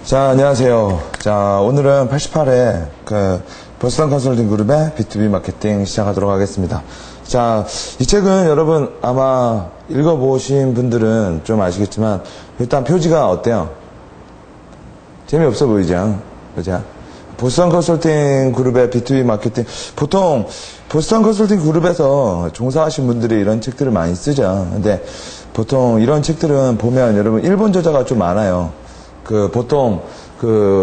자, 안녕하세요. 자, 오늘은 88회 보스턴 컨설팅 그룹의 B2B 마케팅 시작하도록 하겠습니다. 자, 이 책은 여러분 아마 읽어보신 분들은 좀 아시겠지만 일단 표지가 어때요? 재미없어 보이죠? 그죠? 보스턴 컨설팅 그룹의 B2B 마케팅, 보통 보스턴 컨설팅 그룹에서 종사하신 분들이 이런 책들을 많이 쓰죠. 근데 보통 이런 책들은 보면 여러분 일본 저자가 좀 많아요. 보통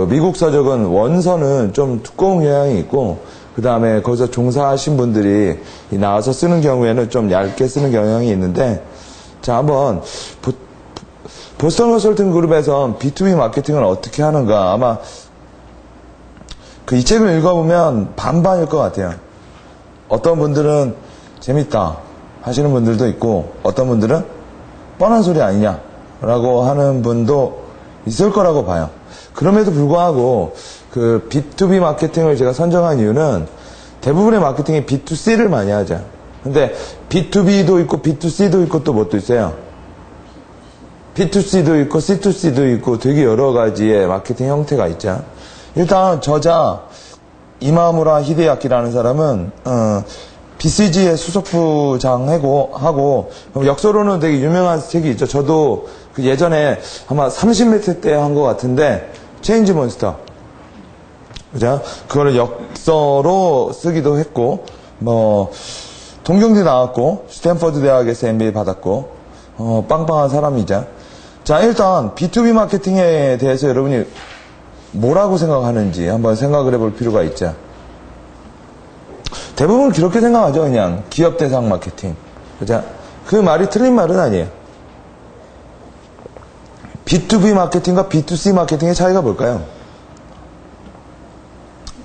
미국 서적은 원서는 좀 두꺼운 경향이 있고, 그 다음에 거기서 종사하신 분들이 나와서 쓰는 경우에는 좀 얇게 쓰는 경향이 있는데, 자, 한번 보스턴 컨설팅 그룹에서 B2B 마케팅을 어떻게 하는가, 아마 이 책을 읽어보면 반반일 것 같아요. 어떤 분들은 재밌다 하시는 분들도 있고, 어떤 분들은 뻔한 소리 아니냐라고 하는 분도 있을 거라고 봐요. 그럼에도 불구하고 B2B 마케팅을 제가 선정한 이유는 대부분의 마케팅이 B2C를 많이 하죠. 근데 B2B도 있고 B2C도 있고 또 뭣도 있어요. B2C도 있고 C2C도 있고 되게 여러 가지의 마케팅 형태가 있죠. 일단 저자 이마무라 히데야키라는 사람은 BCG의 수석부장하고 역서로는 되게 유명한 책이 있죠. 저도 예전에 아마 30몇 때 한 것 같은데 체인지 몬스터, 그죠? 그거를 역서로 쓰기도 했고, 동경대 나왔고 스탠퍼드 대학에서 MBA 받았고, 빵빵한 사람이죠. 자, 일단 B2B 마케팅에 대해서 여러분이 뭐라고 생각하는지 한번 생각을 해볼 필요가 있죠. 대부분 그렇게 생각하죠. 그냥 기업 대상 마케팅, 그죠? 그 말이 틀린 말은 아니에요. B2B 마케팅과 B2C 마케팅의 차이가 뭘까요?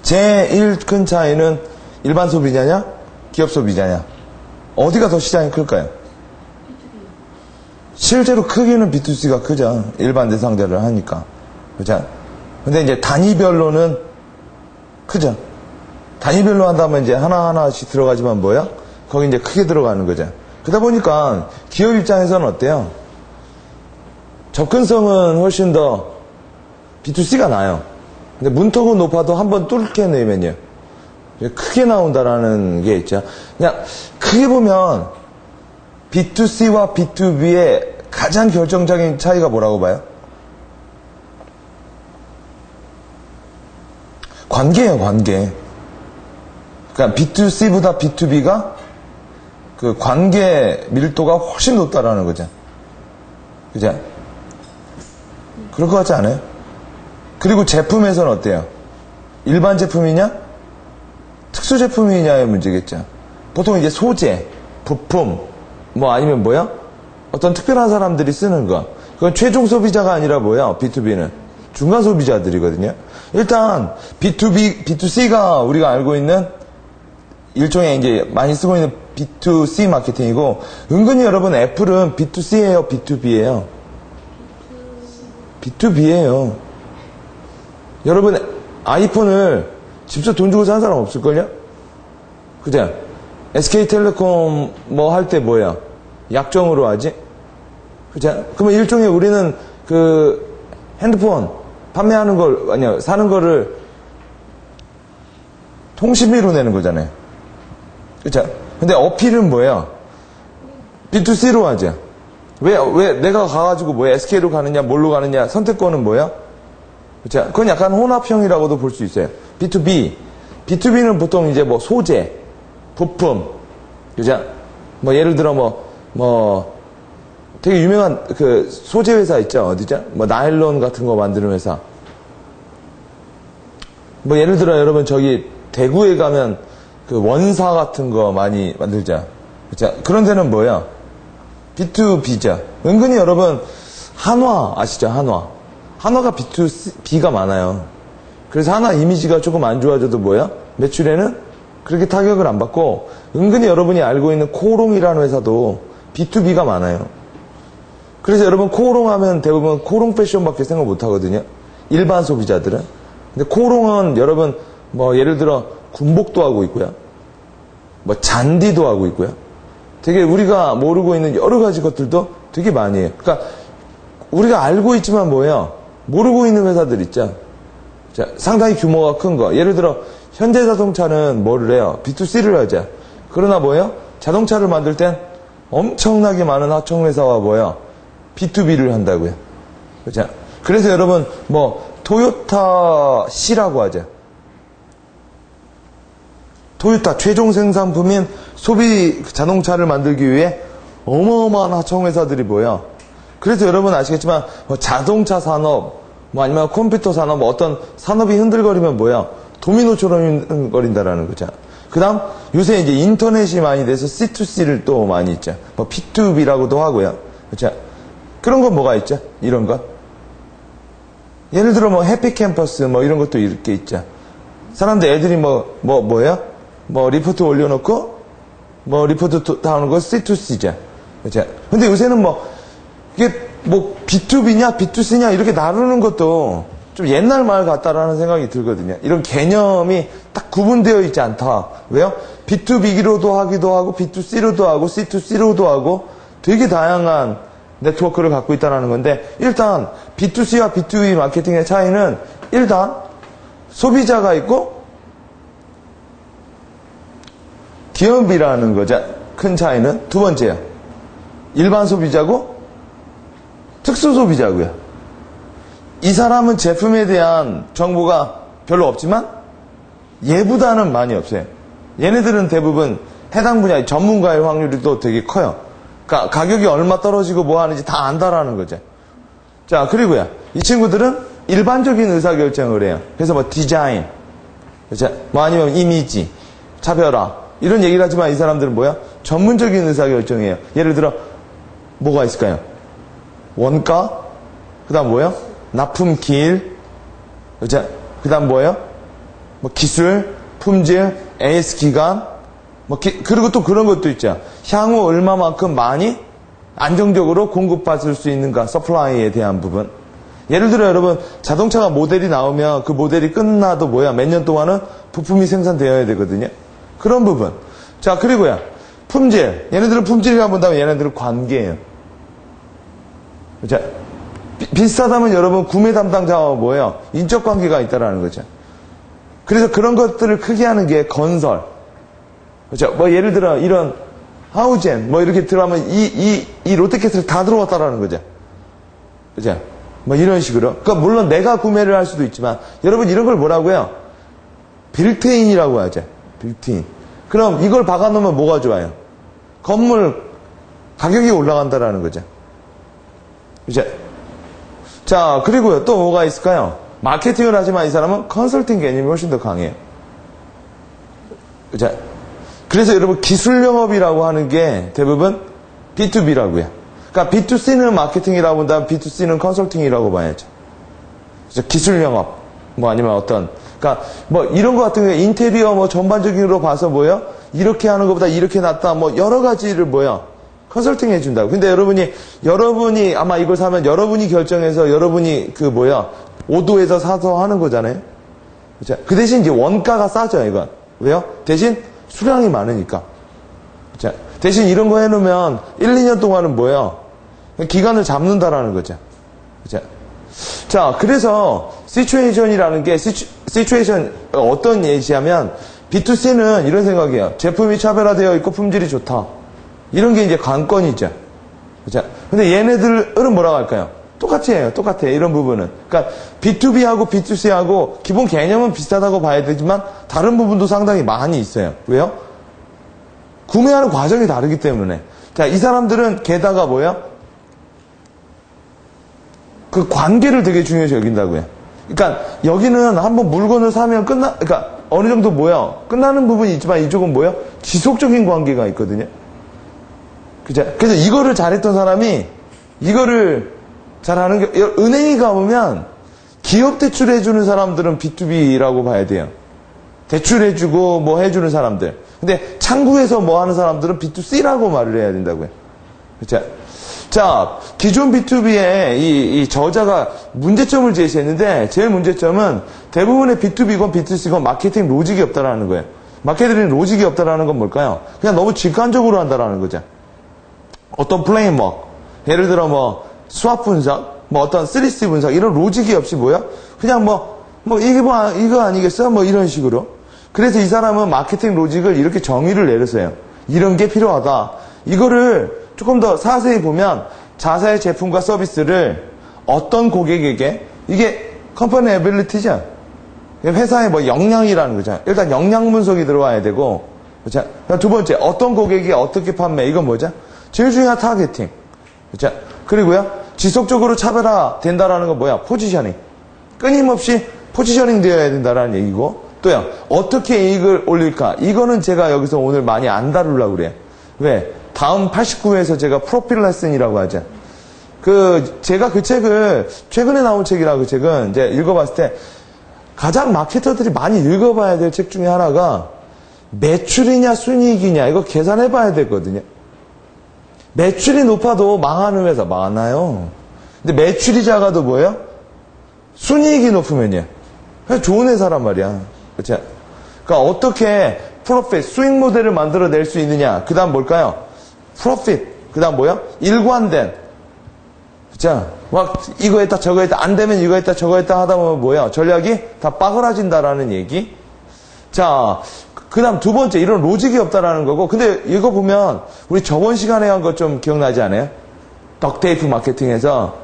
제일 큰 차이는 일반 소비자냐, 기업 소비자냐, 어디가 더 시장이 클까요? 실제로 크기는 B2C가 크죠. 일반 대상자를 하니까, 그죠? 근데 이제 단위별로는 크죠. 단위별로 한다면 이제 하나하나씩 들어가지만 뭐야? 거기 이제 크게 들어가는 거죠. 그러다 보니까 기업 입장에서는 어때요? 접근성은 훨씬 더 B2C가 나아요. 근데 문턱은 높아도 한번 뚫게 내면요, 크게 나온다라는 게 있죠. 그냥 크게 보면 B2C와 B2B의 가장 결정적인 차이가 뭐라고 봐요? 관계예요, 관계. 그러니까 B2C보다 B2B가 관계 밀도가 훨씬 높다라는 거죠. 그죠? 그럴 것 같지 않아요? 그리고 제품에서는 어때요? 일반 제품이냐? 특수 제품이냐의 문제겠죠. 보통 이제 소재, 부품, 아니면 뭐야? 어떤 특별한 사람들이 쓰는 거. 그건 최종 소비자가 아니라 뭐야? B2B는. 중간 소비자들이거든요. 일단, B2C가 우리가 알고 있는 일종의 이제 많이 쓰고 있는 B2C 마케팅이고, 은근히 여러분 애플은 B2C예요, B2B예요? B2B예요. 여러분 아이폰을 직접 돈 주고 산 사람 없을걸요? 그죠? SK텔레콤 할 때 뭐야? 약정으로 하지? 그죠? 그러면 일종의 우리는 핸드폰 판매하는 걸, 아니요, 사는 거를 통신비로 내는 거잖아요. 그죠? 근데 어필은 뭐야? B2C로 하죠. 왜 내가 가가지고 SK로 가느냐, 뭘로 가느냐, 선택권은 뭐야? 그쵸? 그건 약간 혼합형이라고도 볼 수 있어요. B2B. B2B는 보통 이제 소재, 부품, 그죠? 예를 들어 되게 유명한 소재 회사 있죠? 어디죠? 나일론 같은 거 만드는 회사. 예를 들어 여러분 저기 대구에 가면 원사 같은 거 많이 만들죠? 그쵸? 그런 데는 뭐야? B2B죠. 은근히 여러분 한화 아시죠? 한화가 B2B가 많아요. 그래서 한화 이미지가 조금 안 좋아져도 매출에는 그렇게 타격을 안 받고, 은근히 여러분이 알고 있는 코롱이라는 회사도 B2B가 많아요. 그래서 여러분 코롱 하면 대부분 코롱 패션밖에 생각 못 하거든요, 일반 소비자들은. 근데 코롱은 여러분 예를 들어 군복도 하고 있고요, 잔디도 하고 있고요, 되게 우리가 모르고 있는 여러 가지 것들도 되게 많이 해요. 그러니까 우리가 알고 있지만 모르고 있는 회사들 있죠. 자, 상당히 규모가 큰 거. 예를 들어, 현대자동차는 뭐를 해요? B2C를 하죠. 그러나 뭐예요? 자동차를 만들 땐 엄청나게 많은 하청회사와 뭐예요? B2B를 한다고요. 그죠? 그래서 여러분, 토요타 C라고 하죠. 토요타 최종 생산품인 소비 자동차를 만들기 위해 어마어마한 하청회사들이 뭐예요? 그래서 여러분 아시겠지만, 자동차 산업, 아니면 컴퓨터 산업, 어떤 산업이 흔들거리면 뭐야? 도미노처럼 흔들거린다라는 거죠. 그 다음, 요새 이제 인터넷이 많이 돼서 C2C를 또 많이 있죠. P2B라고도 하고요. 그렇죠? 그런 건 뭐가 있죠? 이런 것. 예를 들어 해피캠퍼스 이런 것도 이렇게 있죠. 사람들 애들이 뭐예요? 리포트 올려놓고, 리포트 다 하는 거 C2C죠. 그렇죠? 근데 요새는 이게 B2B냐, B2C냐, 이렇게 나누는 것도 좀 옛날 말 같다라는 생각이 들거든요. 이런 개념이 딱 구분되어 있지 않다. 왜요? B2B로도 하기도 하고, B2C로도 하고, C2C로도 하고, 되게 다양한 네트워크를 갖고 있다는 건데, 일단, B2C와 B2B 마케팅의 차이는, 일단, 소비자가 있고, 기업이라는 거죠. 큰 차이는. 두 번째요. 일반 소비자고, 특수 소비자고요. 이 사람은 제품에 대한 정보가 별로 없지만 얘보다는 많이 없어요. 얘네들은 대부분 해당 분야의 전문가의 확률이 또 되게 커요. 그러니까 가격이 얼마 떨어지고 뭐 하는지 다 안다라는 거죠. 자, 그리고요. 이 친구들은 일반적인 의사결정을 해요. 그래서 디자인, 그렇죠? 아니면 이미지, 차별화 이런 얘기를 하지만 이 사람들은 뭐야? 전문적인 의사결정이에요. 예를 들어 뭐가 있을까요? 원가, 그 다음 뭐예요? 납품기일, 그죠? 그 다음 뭐예요? 기술, 품질, AS 기간, 그리고 또 그런 것도 있죠. 향후 얼마만큼 많이 안정적으로 공급받을 수 있는가, 서플라이에 대한 부분. 예를 들어 여러분, 자동차가 모델이 나오면 그 모델이 끝나도 몇 년 동안은 부품이 생산되어야 되거든요. 그런 부분. 자, 그리고요. 품질. 얘네들은 품질이라고 본다면 얘네들은 관계예요. 그죠? 비슷하다면 여러분 구매 담당자와 뭐예요? 인적 관계가 있다라는 거죠. 그래서 그런 것들을 크게 하는 게 건설. 그죠? 예를 들어 이런 하우젠 이렇게 들어가면 이 롯데캐슬 다 들어왔다라는 거죠. 그죠? 이런 식으로. 그러니까 물론 내가 구매를 할 수도 있지만 여러분 이런 걸 뭐라고요? 빌트인이라고 하죠. 빌트인. 그럼 이걸 박아놓으면 뭐가 좋아요? 건물 가격이 올라간다라는 거죠. 이제 자, 그리고요 또 뭐가 있을까요? 마케팅을 하지만 이 사람은 컨설팅 개념이 훨씬 더 강해요. 그죠? 그래서 여러분 기술 영업이라고 하는 게 대부분 B2B라고요. 그러니까 B2C는 마케팅이라고 본다면 B2C는 컨설팅이라고 봐야죠. 그래서 기술 영업 아니면 어떤 그러니까 이런 거 같은 게 인테리어 전반적으로 봐서 이렇게 하는 것보다 이렇게 낫다 여러 가지를 컨설팅 해준다고. 근데 여러분이 아마 이걸 사면 여러분이 결정해서 여러분이 오도에서 사서 하는 거잖아요. 그쵸? 그 대신 이제 원가가 싸죠, 이건. 왜요? 대신 수량이 많으니까. 그쵸? 대신 이런 거 해놓으면 1, 2년 동안은 기간을 잡는다라는 거죠. 그쵸? 자, 그래서 시츄에이션이라는 게 시츄에이션 어떤 예시하면 B2C는 이런 생각이에요. 제품이 차별화되어 있고 품질이 좋다. 이런 게 이제 관건이죠. 그죠? 근데 얘네들은 뭐라고 할까요? 똑같이 해요. 똑같아요. 이런 부분은. 그러니까 B2B하고 B2C하고 기본 개념은 비슷하다고 봐야 되지만 다른 부분도 상당히 많이 있어요. 왜요? 구매하는 과정이 다르기 때문에. 자, 이 사람들은 게다가 그 관계를 되게 중요시 여긴다고요. 그러니까 여기는 한번 물건을 사면 그러니까 어느 정도 끝나는 부분이 있지만 이쪽은 지속적인 관계가 있거든요. 그죠? 그래서 이거를 잘했던 사람이 이거를 잘하는 게 은행에 가보면 기업 대출해주는 사람들은 B2B라고 봐야 돼요. 대출해주고 해주는 사람들. 근데 창구에서 하는 사람들은 B2C라고 말을 해야 된다고요. 그죠? 자, 기존 B2B의 이 저자가 문제점을 제시했는데 제일 문제점은 대부분의 B2B건 B2C건 마케팅 로직이 없다라는 거예요. 마케팅 로직이 없다라는 건 뭘까요? 그냥 너무 직관적으로 한다라는 거죠. 어떤 플레임워크, 예를 들어 수학 분석, 뭐 어떤 3C 분석, 이런 로직이 없이 뭐야? 그냥 이게 이거 아니겠어? 뭐 이런 식으로. 그래서 이 사람은 마케팅 로직을 이렇게 정의를 내렸어요. 이런 게 필요하다. 이거를 조금 더 자세히 보면 자사의 제품과 서비스를 어떤 고객에게, 이게 컴퍼니 에빌리티죠. 회사의 뭐 역량이라는 거죠. 일단 역량 분석이 들어와야 되고, 그렇죠? 두 번째, 어떤 고객이 어떻게 판매, 이건 뭐죠? 제일 중요한 타겟팅. 그렇죠? 그리고요, 지속적으로 차별화 된다라는 건 뭐야? 포지셔닝. 끊임없이 포지셔닝 되어야 된다라는 얘기고, 또요, 어떻게 이익을 올릴까? 이거는 제가 여기서 오늘 많이 안 다루려고 그래요. 왜? 다음 89회에서 제가 프로필 레슨이라고 하죠. 제가 그 책을, 최근에 나온 책이라 그 책은 이제 읽어봤을 때 가장 마케터들이 많이 읽어봐야 될 책 중에 하나가 매출이냐 순이익이냐, 이거 계산해봐야 되거든요. 매출이 높아도 망하는 회사 많아요. 근데 매출이 작아도 뭐예요? 순이익이 높으면요. 좋은 회사란 말이야. 그렇죠? 그러니까 어떻게 프로핏, 수익 모델을 만들어낼 수 있느냐. 그 다음 뭘까요? 프로핏. 그 다음 뭐요? 일관된. 자, 막 이거 했다 저거 했다 안 되면 이거 했다 저거 했다 하다 보면 뭐야? 전략이 다 빠그라진다라는 얘기. 자, 그 다음 두 번째, 이런 로직이 없다라는 거고. 근데 이거 보면 우리 저번 시간에 한 거 좀 기억나지 않아요? 덕테이프 마케팅에서,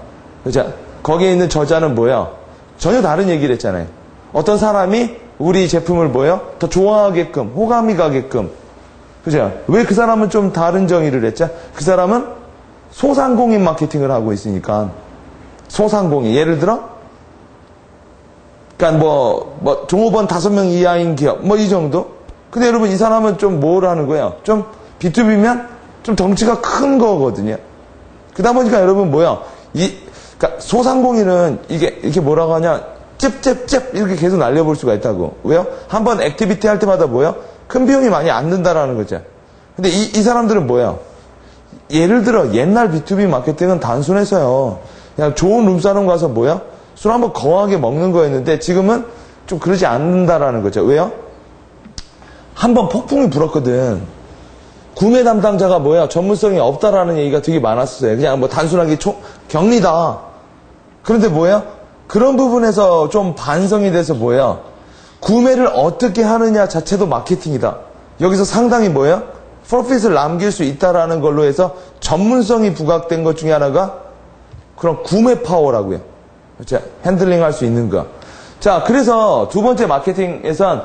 그죠? 거기에 있는 저자는 뭐야? 전혀 다른 얘기를 했잖아요. 어떤 사람이 우리 제품을 뭐예요? 더 좋아하게끔, 호감이 가게끔. 그죠? 왜 그 사람은 좀 다른 정의를 했죠? 그 사람은 소상공인 마케팅을 하고 있으니까. 소상공인. 예를 들어, 그러니까 종업원 5명 이하인 기업, 이 정도? 근데 여러분, 이 사람은 좀 뭘 하는 거예요? 좀 B2B면 좀 덩치가 큰 거거든요. 그러다 보니까 여러분 뭐야? 그러니까 소상공인은 이렇게 뭐라고 하냐? 찝찝찝 이렇게 계속 날려볼 수가 있다고. 왜요? 한번 액티비티 할 때마다 뭐야? 큰 비용이 많이 안 든다라는 거죠. 근데 이 사람들은 뭐야? 예를 들어 옛날 B2B 마케팅은 단순해서요. 그냥 좋은 룸사롱 가서 뭐야? 술 한번 거하게 먹는 거였는데 지금은 좀 그러지 않는다라는 거죠. 왜요? 한번 폭풍이 불었거든. 구매 담당자가 뭐야? 전문성이 없다라는 얘기가 되게 많았어요. 그냥 단순하게 격리다. 그런데 뭐야? 그런 부분에서 좀 반성이 돼서 뭐야? 구매를 어떻게 하느냐 자체도 마케팅이다. 여기서 상당히 뭐야? 프로핏을 남길 수 있다라는 걸로 해서 전문성이 부각된 것 중에 하나가 그런 구매 파워라고요. 그렇죠? 핸들링 할 수 있는 거. 자, 그래서 두 번째 마케팅에선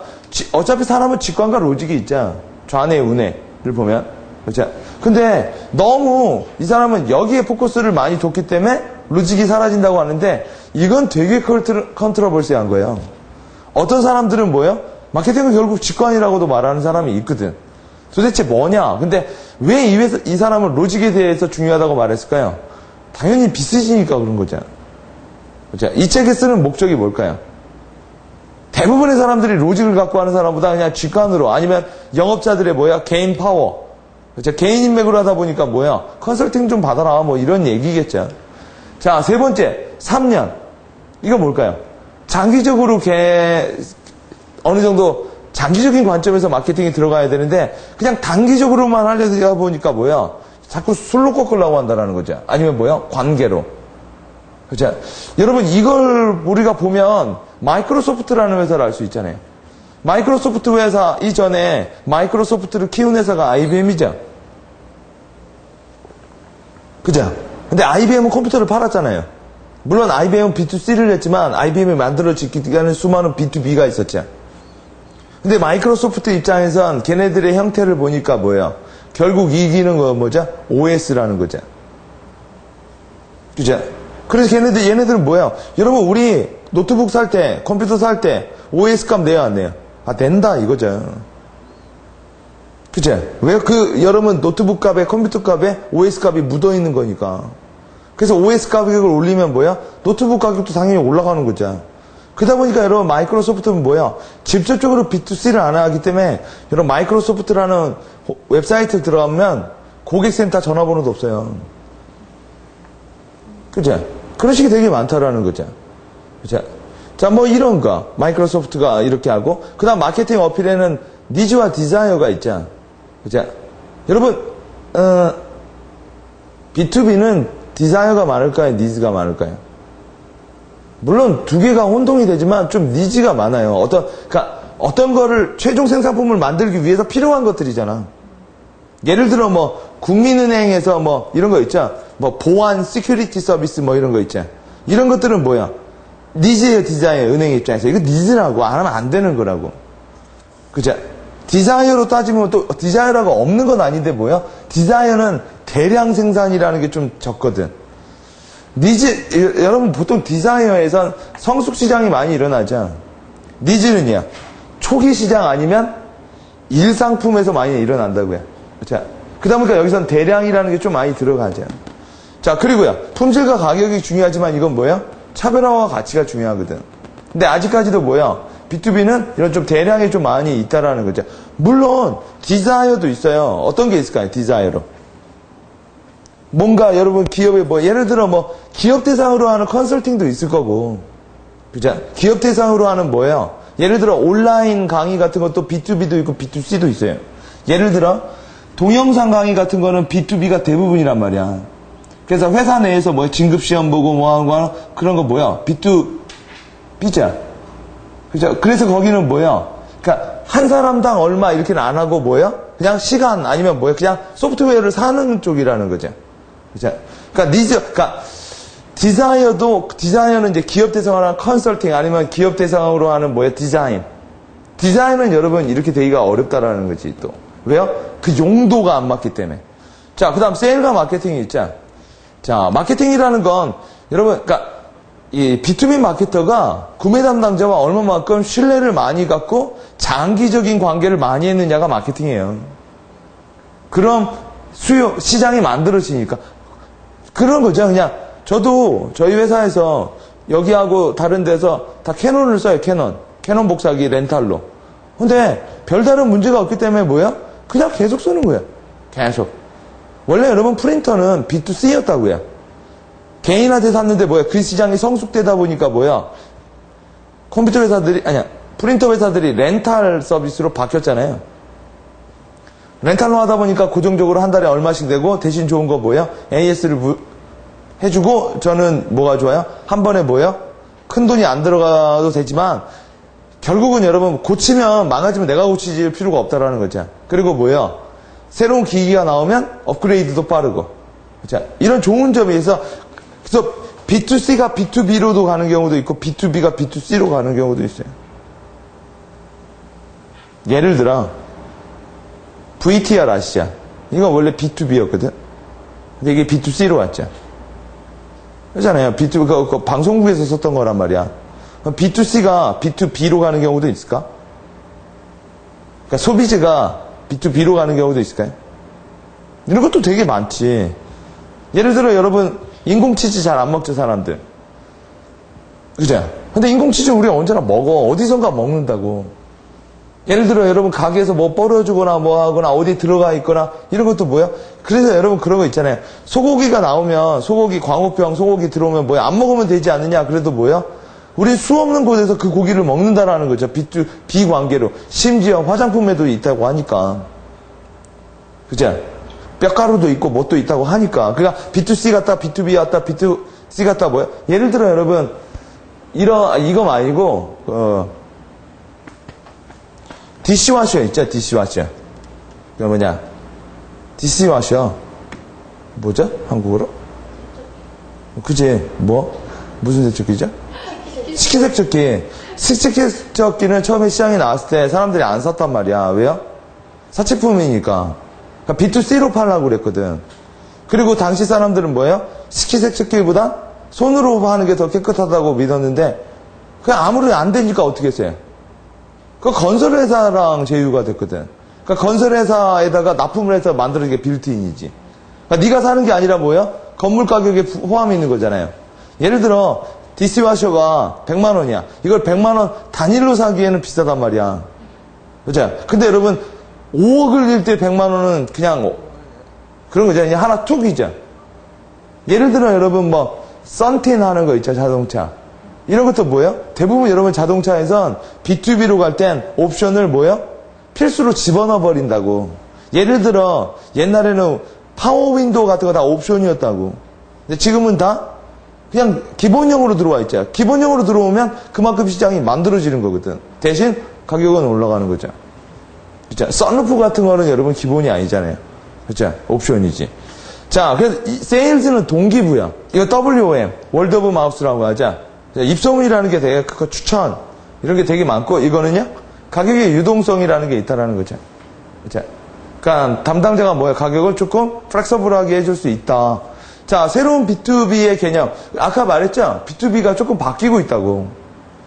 어차피 사람은 직관과 로직이 있잖아. 좌뇌, 우뇌를 보면. 그렇죠? 근데 너무 이 사람은 여기에 포커스를 많이 뒀기 때문에 로직이 사라진다고 하는데 이건 되게 컨트러버시한 거예요. 어떤 사람들은 뭐예요? 마케팅은 결국 직관이라고도 말하는 사람이 있거든. 도대체 뭐냐? 근데 왜 이 사람은 로직에 대해서 중요하다고 말했을까요? 당연히 비슷이니까 그런 거잖아. 그렇죠? 이 책에 쓰는 목적이 뭘까요? 대부분의 사람들이 로직을 갖고 하는 사람보다 그냥 직관으로 아니면 영업자들의 뭐야? 개인 파워. 그렇죠? 개인 인맥으로 하다 보니까 뭐야? 컨설팅 좀 받아라. 이런 얘기겠죠. 자, 세 번째, 3년. 이거 뭘까요? 장기적으로 어느 정도 장기적인 관점에서 마케팅이 들어가야 되는데 그냥 단기적으로만 하려다 보니까 뭐야? 자꾸 술로 꺾으려고 한다는 거죠. 아니면 뭐야? 관계로. 그죠? 여러분, 이걸 우리가 보면 마이크로소프트라는 회사를 알 수 있잖아요. 마이크로소프트 회사 이전에 마이크로소프트를 키운 회사가 IBM이죠. 그죠? 근데 IBM은 컴퓨터를 팔았잖아요. 물론 IBM은 B2C를 했지만 IBM이 만들어지기 전에 수많은 B2B가 있었죠. 근데 마이크로소프트 입장에선 걔네들의 형태를 보니까 뭐예요? 결국 이기는 건 뭐죠? OS라는 거죠. 그죠? 그래서 얘네들은 뭐예요? 여러분, 우리 노트북 살 때, 컴퓨터 살 때 OS 값 내요, 안 내요? 낸다, 이거죠. 그죠? 왜 여러분 노트북 값에, 컴퓨터 값에 OS 값이 묻어 있는 거니까. 그래서 OS 가격을 올리면 뭐야? 노트북 가격도 당연히 올라가는 거죠. 그러다 보니까 여러분 마이크로소프트는 뭐야? 직접적으로 B2C를 안 하기 때문에 여러분 마이크로소프트라는 웹사이트 들어가면 고객센터 전화번호도 없어요. 그죠? 그런 식이 되게 많다라는 거죠. 그죠? 자, 이런 거. 마이크로소프트가 이렇게 하고, 그 다음 마케팅 어필에는 니즈와 디자이어가 있죠. 그죠? 여러분, B2B는 디자이어가 많을까요? 니즈가 많을까요? 물론 두 개가 혼동이 되지만 좀 니즈가 많아요. 그러니까 어떤 거를 최종 생산품을 만들기 위해서 필요한 것들이잖아. 예를 들어 뭐 국민은행에서 뭐 이런 거 있죠. 뭐 보안 시큐리티 서비스 뭐 이런 거 있죠. 이런 것들은 뭐야? 니즈예요, 디자이어. 은행 입장에서 이거 니즈라고 안 하면 안 되는 거라고. 그죠? 디자이어로 따지면 또 디자이어가 없는 건 아닌데 뭐야? 디자이어는 대량 생산이라는 게 좀 적거든. 니즈, 여러분 보통 디자이어에선 성숙 시장이 많이 일어나죠. 니즈는요, 초기 시장 아니면 일상품에서 많이 일어난다고요. 자, 그다 보니까 여기선 대량이라는 게 좀 많이 들어가죠. 자, 그리고요, 품질과 가격이 중요하지만 이건 뭐야? 차별화와 가치가 중요하거든. 근데 아직까지도 뭐야? B2B는 이런 좀 대량이 좀 많이 있다라는 거죠. 물론 디자이어도 있어요. 어떤 게 있을까요? 디자이어로. 뭔가 여러분 기업에 뭐 예를 들어 뭐 기업 대상으로 하는 컨설팅도 있을 거고. 그죠? 기업 대상으로 하는 뭐예요? 예를 들어 온라인 강의 같은 것도 B2B도 있고 B2C도 있어요. 예를 들어 동영상 강의 같은 거는 B2B가 대부분이란 말이야. 그래서 회사 내에서 뭐 진급시험 보고 뭐 하는 거 그런 거 뭐야? B2B자. 그죠? 그래서 거기는 뭐야? 그러니까 한 사람당 얼마 이렇게는 안 하고 뭐야? 그냥 시간 아니면 뭐야? 그냥 소프트웨어를 사는 쪽이라는 거죠. 그죠? 그러니까 그러니까 디자이어는 이제 기업 대상으로 하는 컨설팅 아니면 기업 대상으로 하는 뭐야? 디자인. 디자인은 여러분 이렇게 되기가 어렵다라는 거지 또. 왜요? 그 용도가 안 맞기 때문에. 자, 그 다음 세일과 마케팅이 있죠. 자, 마케팅이라는 건 여러분, 그러니까 이 B2B 마케터가 구매 담당자와 얼마만큼 신뢰를 많이 갖고 장기적인 관계를 많이 했느냐가 마케팅이에요. 그럼 시장이 만들어지니까. 그런 거죠. 그냥 저도 저희 회사에서 여기하고 다른 데서 다 캐논을 써요. 캐논 복사기 렌탈로. 근데 별다른 문제가 없기 때문에 뭐야? 그냥 계속 쓰는 거야. 계속. 원래 여러분 프린터는 B2C였다고요. 개인한테 샀는데 뭐야? 그 시장이 성숙되다 보니까 뭐야? 컴퓨터 회사들이, 프린터 회사들이 렌탈 서비스로 바뀌었잖아요. 렌탈로 하다 보니까 고정적으로 한 달에 얼마씩 되고 대신 좋은 거 뭐야? AS를 해주고 저는 뭐가 좋아요? 한 번에 뭐야? 큰 돈이 안 들어가도 되지만 결국은 여러분 고치면 망가지면 내가 고치질 필요가 없다라는 거죠. 그리고 뭐야? 새로운 기기가 나오면 업그레이드도 빠르고. 자, 이런 좋은 점이 있어. 그래서 B2C가 B2B로도 가는 경우도 있고 B2B가 B2C로 가는 경우도 있어요. 예를 들어 VTR 아시죠? 이거 원래 B2B였거든. 근데 이게 B2C로 왔죠. 그렇잖아요. B2B 그 방송국에서 썼던 거란 말이야. B2C가 B2B로 가는 경우도 있을까? 그러니까 소비재가 B2B로 가는 경우도 있을까요? 이런 것도 되게 많지. 예를 들어 여러분 인공치즈 잘 안 먹죠 사람들. 그죠? 근데 인공치즈 우리가 언제나 먹어. 어디선가 먹는다고. 예를 들어 여러분 가게에서 뭐 뻘어주거나 뭐 하거나 어디 들어가 있거나 이런 것도 뭐야? 그래서 여러분 그런 거 있잖아요. 소고기가 나오면 소고기 광우병 소고기 들어오면 뭐야? 안 먹으면 되지 않느냐? 그래도 뭐야? 우리 수 없는 곳에서 그 고기를 먹는다라는 거죠. B2B 관계로. 심지어 화장품에도 있다고 하니까. 그죠? 뼈가루도 있고 뭣도 있다고 하니까. 그러니까 B2C 같다, B2B 같다, B2C 같다 뭐야? 예를 들어 여러분 이거 말고 디시와셔 있죠? 디시와셔. 그 뭐냐? 디시와셔. 뭐죠? 한국어로? 그지? 뭐? 무슨 세척기죠? 식기세척기. 식기세척기는 처음에 시장에 나왔을 때 사람들이 안 샀단 말이야. 왜요? 사치품이니까. 그러니까 B2C로 팔라고 그랬거든. 그리고 당시 사람들은 뭐예요? 식기세척기보다 손으로 하는 게 더 깨끗하다고 믿었는데 그냥 아무리 안 되니까 어떻게 했어요? 그 건설회사랑 제휴가 됐거든. 그러니까 건설회사에다가 납품을 해서 만드는 게 빌트인이지. 그러니까 네가 사는 게 아니라 뭐예요? 건물 가격에 포함이 있는 거잖아요. 예를 들어 디시와셔가 100만 원이야. 이걸 100만 원 단일로 사기에는 비싸단 말이야. 그죠? 근데 여러분 5억을 낼 때 100만 원은 그냥 그런 거잖아요. 그냥 하나 툭이죠. 예를 들어 여러분 뭐 썬틴 하는 거 있죠. 자동차. 이런 것도 뭐예요? 대부분 여러분 자동차에선 B2B로 갈 땐 옵션을 뭐예요? 필수로 집어넣어 버린다고. 예를 들어 옛날에는 파워 윈도우 같은 거 다 옵션이었다고. 근데 지금은 다 그냥 기본형으로 들어와 있죠. 기본형으로 들어오면 그만큼 시장이 만들어지는 거거든. 대신 가격은 올라가는 거죠. 그죠? 썬루프 같은 거는 여러분 기본이 아니잖아요. 그죠? 옵션이지. 자, 그래서 세일즈는 동기부여. 이거 WOM, 월드 오브 마우스라고 하자. 입소문이라는 게 되게 크고 추천, 이런 게 되게 많고, 이거는요, 가격의 유동성이라는 게 있다라는 거죠. 그죠? 그러니까 담당자가 뭐야? 가격을 조금 플렉서블하게 해줄 수 있다. 자, 새로운 B2B의 개념. 아까 말했죠? B2B가 조금 바뀌고 있다고.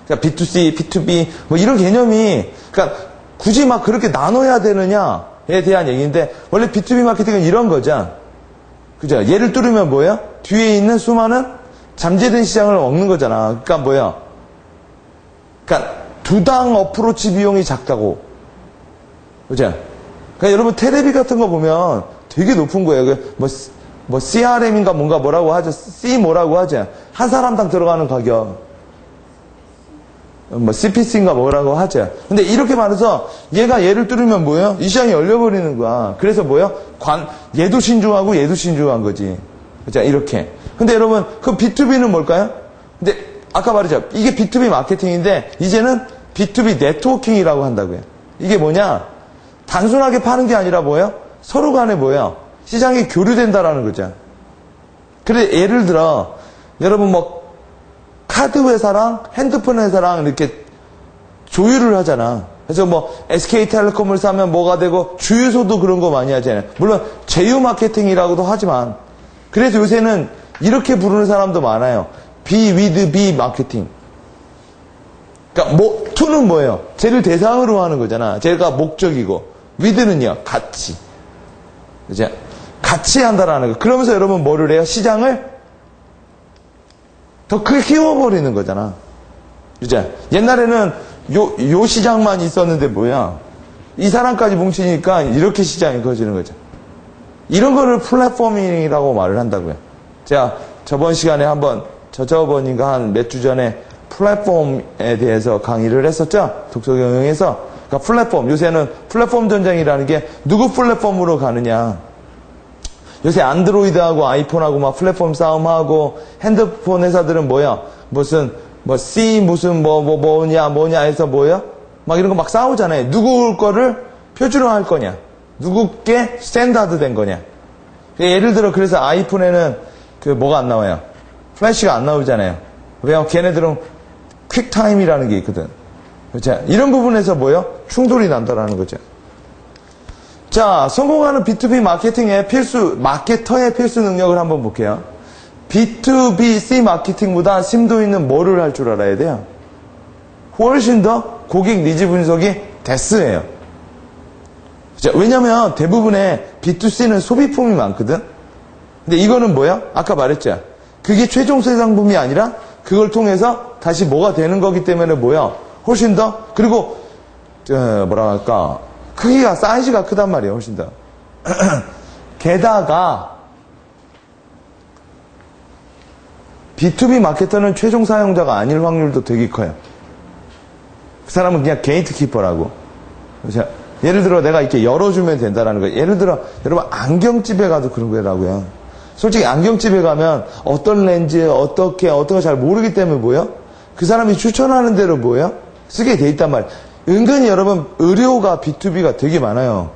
그러니까 B2C, B2B, 뭐 이런 개념이, 그러니까 굳이 막 그렇게 나눠야 되느냐에 대한 얘기인데, 원래 B2B 마케팅은 이런 거죠. 그죠? 예를 뚫으면 뭐야? 뒤에 있는 수많은 잠재된 시장을 먹는 거잖아. 그러니까 뭐야? 그러니까 두당 어프로치 비용이 작다고. 그죠? 그러니까 여러분 테레비 같은 거 보면 되게 높은 거예요. 뭐 CRM인가 뭔가 뭐라고 하죠. C 뭐라고 하죠. 한 사람당 들어가는 가격. 뭐 CPC인가 뭐라고 하죠. 근데 이렇게 말해서 얘가 얘를 뚫으면 뭐예요? 이 시장이 열려버리는 거야. 그래서 뭐예요? 얘도 신중하고 얘도 신중한 거지. 자, 이렇게. 근데 여러분 그 B2B는 뭘까요? 근데 아까 말했죠. 이게 B2B 마케팅인데 이제는 B2B 네트워킹이라고 한다고요. 이게 뭐냐? 단순하게 파는 게 아니라 뭐예요? 서로 간에 뭐예요? 시장이 교류된다라는 거죠. 그래, 예를 들어, 여러분 뭐, 카드 회사랑 핸드폰 회사랑 이렇게 조율을 하잖아. 그래서 뭐, SK텔레콤을 사면 뭐가 되고, 주유소도 그런 거 많이 하잖아요. 물론, 제휴 마케팅이라고도 하지만, 그래서 요새는 이렇게 부르는 사람도 많아요. B with B 마케팅. 그러니까, to는 뭐예요? 쟤를 대상으로 하는 거잖아. 쟤가 목적이고, with는요, 같이. 그죠? 같이 한다라는 거. 그러면서 여러분 뭐를 해요? 시장을 더 크게 키워버리는 거잖아. 그죠? 옛날에는 요 시장만 있었는데 뭐야? 이 사람까지 뭉치니까 이렇게 시장이 커지는 거죠. 이런 거를 플랫포밍이라고 말을 한다고요. 제가 저번 시간에 저번인가 한 몇 주 전에 플랫폼에 대해서 강의를 했었죠? 독서 경영에서. 그러니까 플랫폼. 요새는 플랫폼 전쟁이라는 게 누구 플랫폼으로 가느냐. 요새 안드로이드하고 아이폰하고 막 플랫폼 싸움하고 핸드폰 회사들은 뭐야? 무슨 C 무슨 뭐냐 해서 뭐야? 막 이런 거 막 싸우잖아요. 누구 거를 표준화할 거냐? 누구께 스탠다드 된 거냐? 예를 들어 그래서 아이폰에는 그 뭐가 안 나와요? 플래시가 안 나오잖아요. 왜냐면 걔네들은 퀵타임이라는 게 있거든. 그렇죠? 이런 부분에서 뭐요? 충돌이 난다라는 거죠. 자, 성공하는 B2B 마케팅의 마케터의 필수 능력을 한번 볼게요. B2B 마케팅보다 심도 있는 뭐를 할 줄 알아야 돼요? 훨씬 더 고객 니즈 분석이 데스예요. 그죠? 왜냐면 대부분의 B2C는 소비품이 많거든? 근데 이거는 뭐야? 아까 말했죠? 그게 최종 생산품이 아니라 그걸 통해서 다시 뭐가 되는 거기 때문에 뭐야? 훨씬 더, 그리고, 뭐라 할까? 크기가, 사이즈가 크단 말이에요, 훨씬 더. 게다가, B2B 마케터는 최종 사용자가 아닐 확률도 되게 커요. 그 사람은 그냥 게이트키퍼라고. 그렇죠? 예를 들어 내가 이렇게 열어주면 된다라는 거예요. 예를 들어, 여러분, 안경집에 가도 그런 거라고요. 솔직히 안경집에 가면 어떤 렌즈, 어떤 거 잘 모르기 때문에 뭐예요? 그 사람이 추천하는 대로 뭐예요? 쓰게 돼 있단 말이에요. 은근히 여러분, 의료가 B2B가 되게 많아요.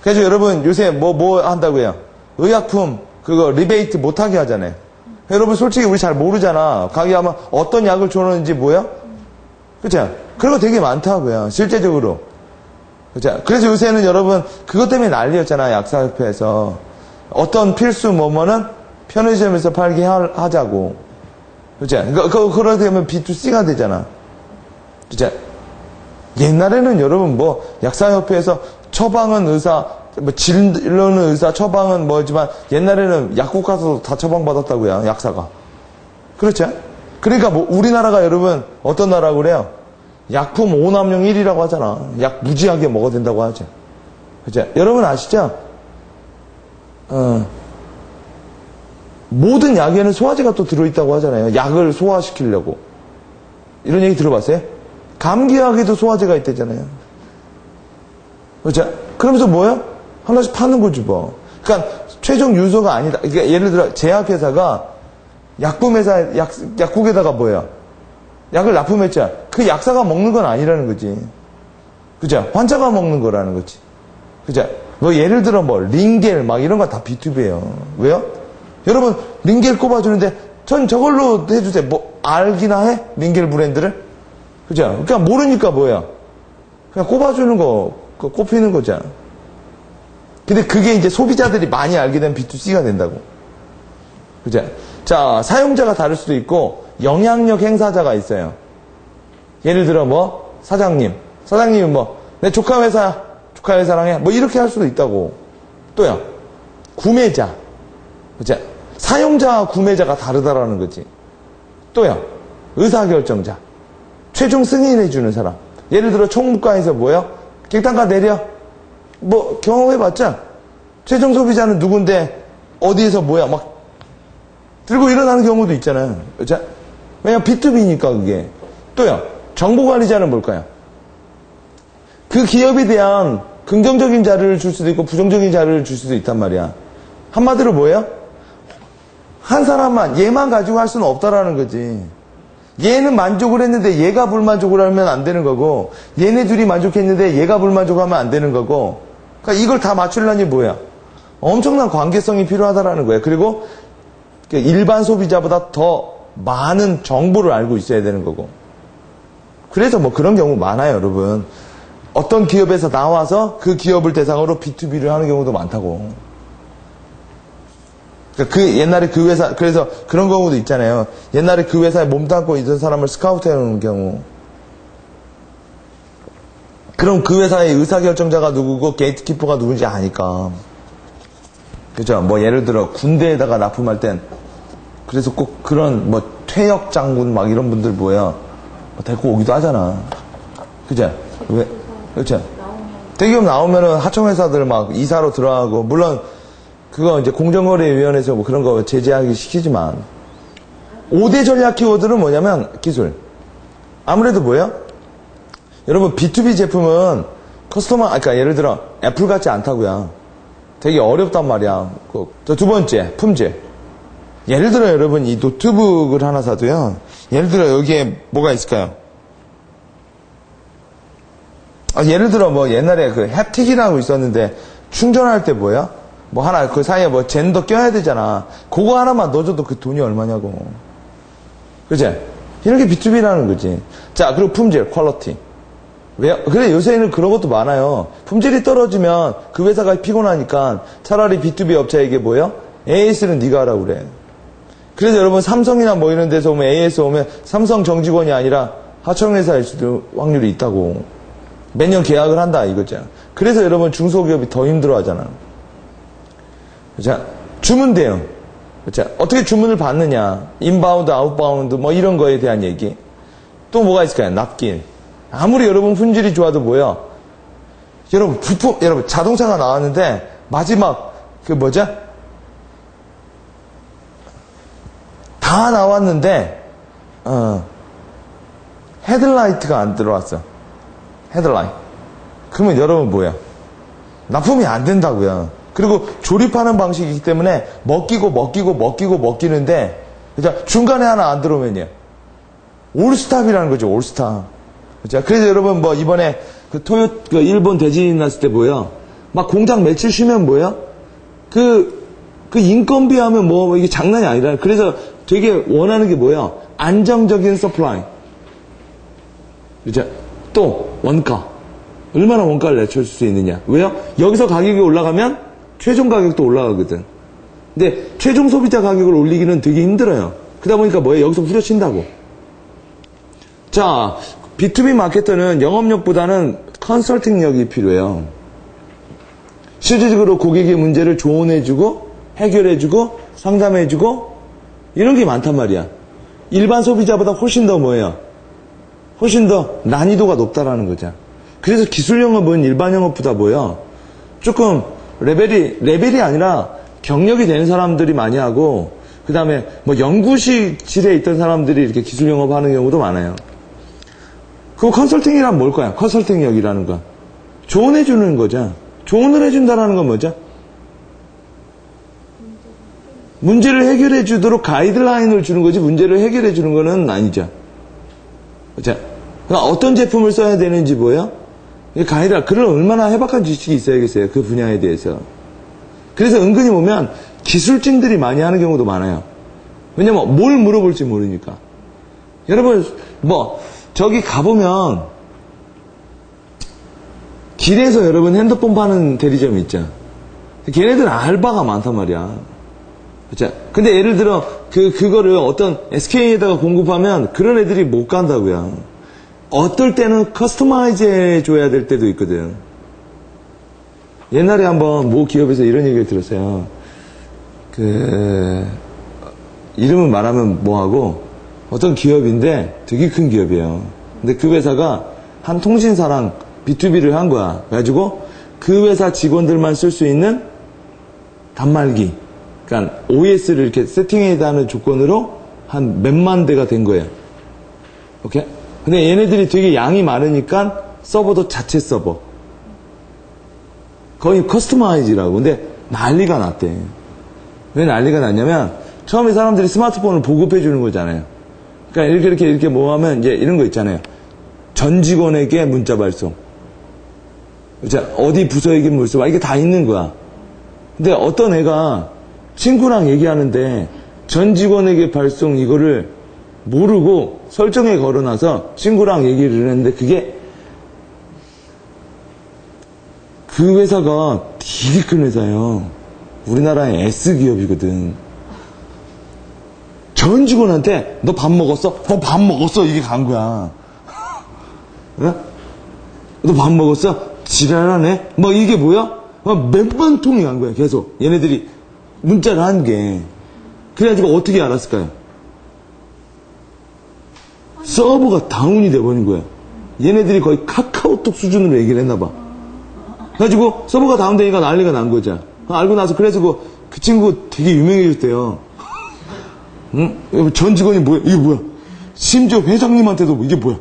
그래서 여러분, 요새 뭐 한다고요? 의약품, 그거 리베이트 못하게 하잖아요. 여러분, 솔직히 우리 잘 모르잖아. 가게 가면 어떤 약을 줘놓는지 뭐예요? 그죠? 그런 거 되게 많다고요. 실제적으로. 그죠? 그래서 요새는 여러분, 그것 때문에 난리였잖아. 약사협회에서. 어떤 필수 뭐뭐는 편의점에서 팔게 하자고. 그죠? 그러게 되면 B2C가 되잖아. 그죠? 옛날에는 여러분 약사협회에서 처방은 의사, 진료는 의사, 처방은 뭐지만 옛날에는 약국 가서 다 처방받았다고요. 약사가. 그렇죠? 그러니까 우리나라가 여러분 어떤 나라고 그래요? 약품 오남용 1이라고 하잖아. 약 무지하게 먹어도 된다고 하죠. 그죠? 여러분 아시죠? 모든 약에는 소화제가 또 들어있다고 하잖아요. 약을 소화시키려고. 이런 얘기 들어봤어요? 감기약에도 소화제가 있대잖아요. 그렇죠? 그러면서 뭐야? 하나씩 파는 거지 뭐. 그러니까 최종 유서가 아니다. 그러니까 예를 들어 제약회사가 약품회사, 약국에다가 뭐야? 약을 납품했잖아. 그 약사가 먹는 건 아니라는 거지. 그죠? 환자가 먹는 거라는 거지. 그죠? 뭐 예를 들어 뭐 링겔 막 이런 거 다 B2B예요. 왜요? 여러분 링겔 꼽아주는데 전 저걸로 해주세요. 뭐 알기나 해? 링겔 브랜드를? 그죠? 그러니까 모르니까 뭐야? 그냥 꼽아주는 거, 꼽히는 거잖아. 근데 그게 이제 소비자들이 많이 알게 되면 B2C가 된다고. 그죠? 자, 사용자가 다를 수도 있고 영향력 행사자가 있어요. 예를 들어 뭐 사장님은 뭐 내 조카 회사랑 해. 뭐 이렇게 할 수도 있다고. 또요. 구매자. 그죠? 사용자와 구매자가 다르다라는 거지. 또요. 의사결정자. 최종 승인해주는 사람. 예를 들어 총무과에서 뭐요? 객단가 내려. 뭐 경험해봤자 최종 소비자는 누군데 어디에서 뭐야 막 들고 일어나는 경우도 있잖아요. 그죠? 왜냐면 B2B니까 그게. 또요. 정보관리자는 뭘까요? 그 기업에 대한 긍정적인 자료를 줄 수도 있고 부정적인 자료를 줄 수도 있단 말이야. 한마디로 뭐예요? 한 사람만 얘만 가지고 할 수는 없다라는 거지. 얘는 만족을 했는데 얘가 불만족을 하면 안 되는 거고 얘네 둘이 만족했는데 얘가 불만족하면 안 되는 거고 그러니까 이걸 다 맞추려니 뭐야? 엄청난 관계성이 필요하다라는 거야. 그리고 일반 소비자보다 더 많은 정보를 알고 있어야 되는 거고 그래서 뭐 그런 경우 많아요, 여러분. 어떤 기업에서 나와서 그 기업을 대상으로 B2B를 하는 경우도 많다고. 그러니까 옛날에 그 회사, 그래서 그런 경우도 있잖아요. 옛날에 그 회사에 몸담고 있던 사람을 스카우트 해놓은 경우. 그럼 그 회사의 의사결정자가 누구고 게이트키퍼가 누군지 아니까. 그죠? 뭐 예를 들어 군대에다가 납품할 땐 그래서 꼭 그런 뭐 퇴역 장군 막 이런 분들 뭐야 뭐 데리고 오기도 하잖아. 그죠? 왜? 그렇죠. 대기업 나오면은 하청회사들 막 이사로 들어가고 물론 그거 이제 공정거래위원회에서 뭐 그런 거 제재하기 시키지만 5대 전략 키워드는 뭐냐면 기술. 아무래도 뭐예요? 여러분 B2B 제품은 그러니까 예를 들어 애플 같지 않다고요. 되게 어렵단 말이야. 두 번째 품질. 예를 들어 여러분 이 노트북을 하나 사도요. 예를 들어 여기에 뭐가 있을까요? 예를 들어 뭐 옛날에 그 햅틱이라고 있었는데 충전할 때 뭐야? 뭐 하나 그 사이에 뭐 젠더 껴야 되잖아. 그거 하나만 넣어줘도 그 돈이 얼마냐고. 그치? 이런 게 B2B라는 거지. 자, 그리고 품질, 퀄리티. 왜? 그래, 요새는 그런 것도 많아요. 품질이 떨어지면 그 회사가 피곤하니까 차라리 B2B 업체에게 뭐예요? AS는 네가 하라고 그래. 그래서 여러분 삼성이나 뭐 이런 데서 오면 AS 오면 삼성 정직원이 아니라 하청회사일 수도 확률이 있다고. 매년 계약을 한다 이거죠. 그래서 여러분 중소기업이 더 힘들어 하잖아. 자, 주문 대응. 자, 어떻게 주문을 받느냐. 인바운드, 아웃바운드 뭐 이런 거에 대한 얘기. 또 뭐가 있을까요? 납기. 아무리 여러분 품질이 좋아도 뭐야. 여러분 여러분 자동차가 나왔는데 마지막 그 뭐죠? 다 나왔는데 헤드라이트가 안 들어왔어. 헤드라이트. 그러면 여러분 뭐야? 납품이 안 된다고요. 그리고 조립하는 방식이기 때문에 먹기는데 그죠? 중간에 하나 안 들어오면요. 올스탑이라는 거죠. 올스탑. 그죠? 그래서 여러분 뭐 이번에 그 그 일본 대지진 났을 때 뭐야? 막 공장 며칠 쉬면 뭐야? 그 인건비 하면 뭐 이게 장난이 아니라 그래서 되게 원하는 게 뭐야? 안정적인 서플라이. 그죠? 또 원가. 얼마나 원가를 낮출 수 있느냐. 왜요? 여기서 가격이 올라가면 최종 가격도 올라가거든. 근데 최종 소비자 가격을 올리기는 되게 힘들어요. 그러다 보니까 뭐예요? 여기서 후려친다고. 자, B2B 마케터는 영업력보다는 컨설팅력이 필요해요. 실질적으로 고객의 문제를 조언해주고 해결해주고 상담해주고 이런 게 많단 말이야. 일반 소비자보다 훨씬 더 뭐예요? 훨씬 더 난이도가 높다라는 거죠. 그래서 기술 영업은 일반 영업보다 뭐예요? 조금 레벨이 아니라 경력이 되는 사람들이 많이 하고 그 다음에 뭐 연구실에 있던 사람들이 이렇게 기술 영업하는 경우도 많아요. 그 컨설팅이란 뭘까요? 컨설팅력이라는 거. 조언해주는 거죠. 조언을 해준다라는 건 뭐죠? 문제를 해결해 주도록 가이드라인을 주는 거지 문제를 해결해 주는 거는 아니죠. 자, 그러니까 어떤 제품을 써야 되는지 뭐예요? 가이드라인. 그런 얼마나 해박한 지식이 있어야겠어요. 그 분야에 대해서. 그래서 은근히 보면 기술진들이 많이 하는 경우도 많아요. 왜냐면 뭘 물어볼지 모르니까. 여러분 저기 가보면 길에서 여러분 핸드폰 파는 대리점 있죠. 걔네들은 알바가 많단 말이야. 자, 근데 예를 들어 그거를 어떤 SK에다가 공급하면 그런 애들이 못 간다고요. 어떨 때는 커스터마이즈 해줘야 될 때도 있거든. 옛날에 한번 모 기업에서 이런 얘기를 들었어요. 이름은 말하면 뭐하고 어떤 기업인데 되게 큰 기업이에요. 근데 그 회사가 한 통신사랑 B2B를 한 거야. 그래가지고 그 회사 직원들만 쓸 수 있는 단말기, 그러니까 OS를 이렇게 세팅해야 하는 조건으로 한 몇만 대가 된 거예요. 오케이? 근데 얘네들이 되게 양이 많으니까 서버도 자체 서버. 거의 커스터마이즈라고. 근데 난리가 났대. 왜 난리가 났냐면 처음에 사람들이 스마트폰을 보급해 주는 거잖아요. 그러니까 이렇게 뭐 하면 이제 이런 거 있잖아요. 전 직원에게 문자 발송. 자, 어디 부서에게 문자, 이게 다 있는 거야. 근데 어떤 애가 친구랑 얘기하는데 전 직원에게 발송 이거를 모르고 설정에 걸어놔서 친구랑 얘기를 했는데 그게 그 회사가 되게 큰 회사예요. 우리나라의 S기업이거든. 전 직원한테 너 밥 먹었어? 밥 먹었어. 이게 간 거야. 너 밥 먹었어? 지랄하네? 이게 뭐야? 몇만 통이 간 거야, 계속. 얘네들이 문자를 한 게. 그래가지고 어떻게 알았을까요? 서버가 다운이 돼버린 거야. 얘네들이 거의 카카오톡 수준으로 얘기를 했나봐. 그래가지고 서버가 다운되니까 난리가 난 거죠. 알고 나서 그래서 그 친구 되게 유명해졌대요. 응? 전 직원이 뭐야? 이게 뭐야? 심지어 회장님한테도 이게 뭐야?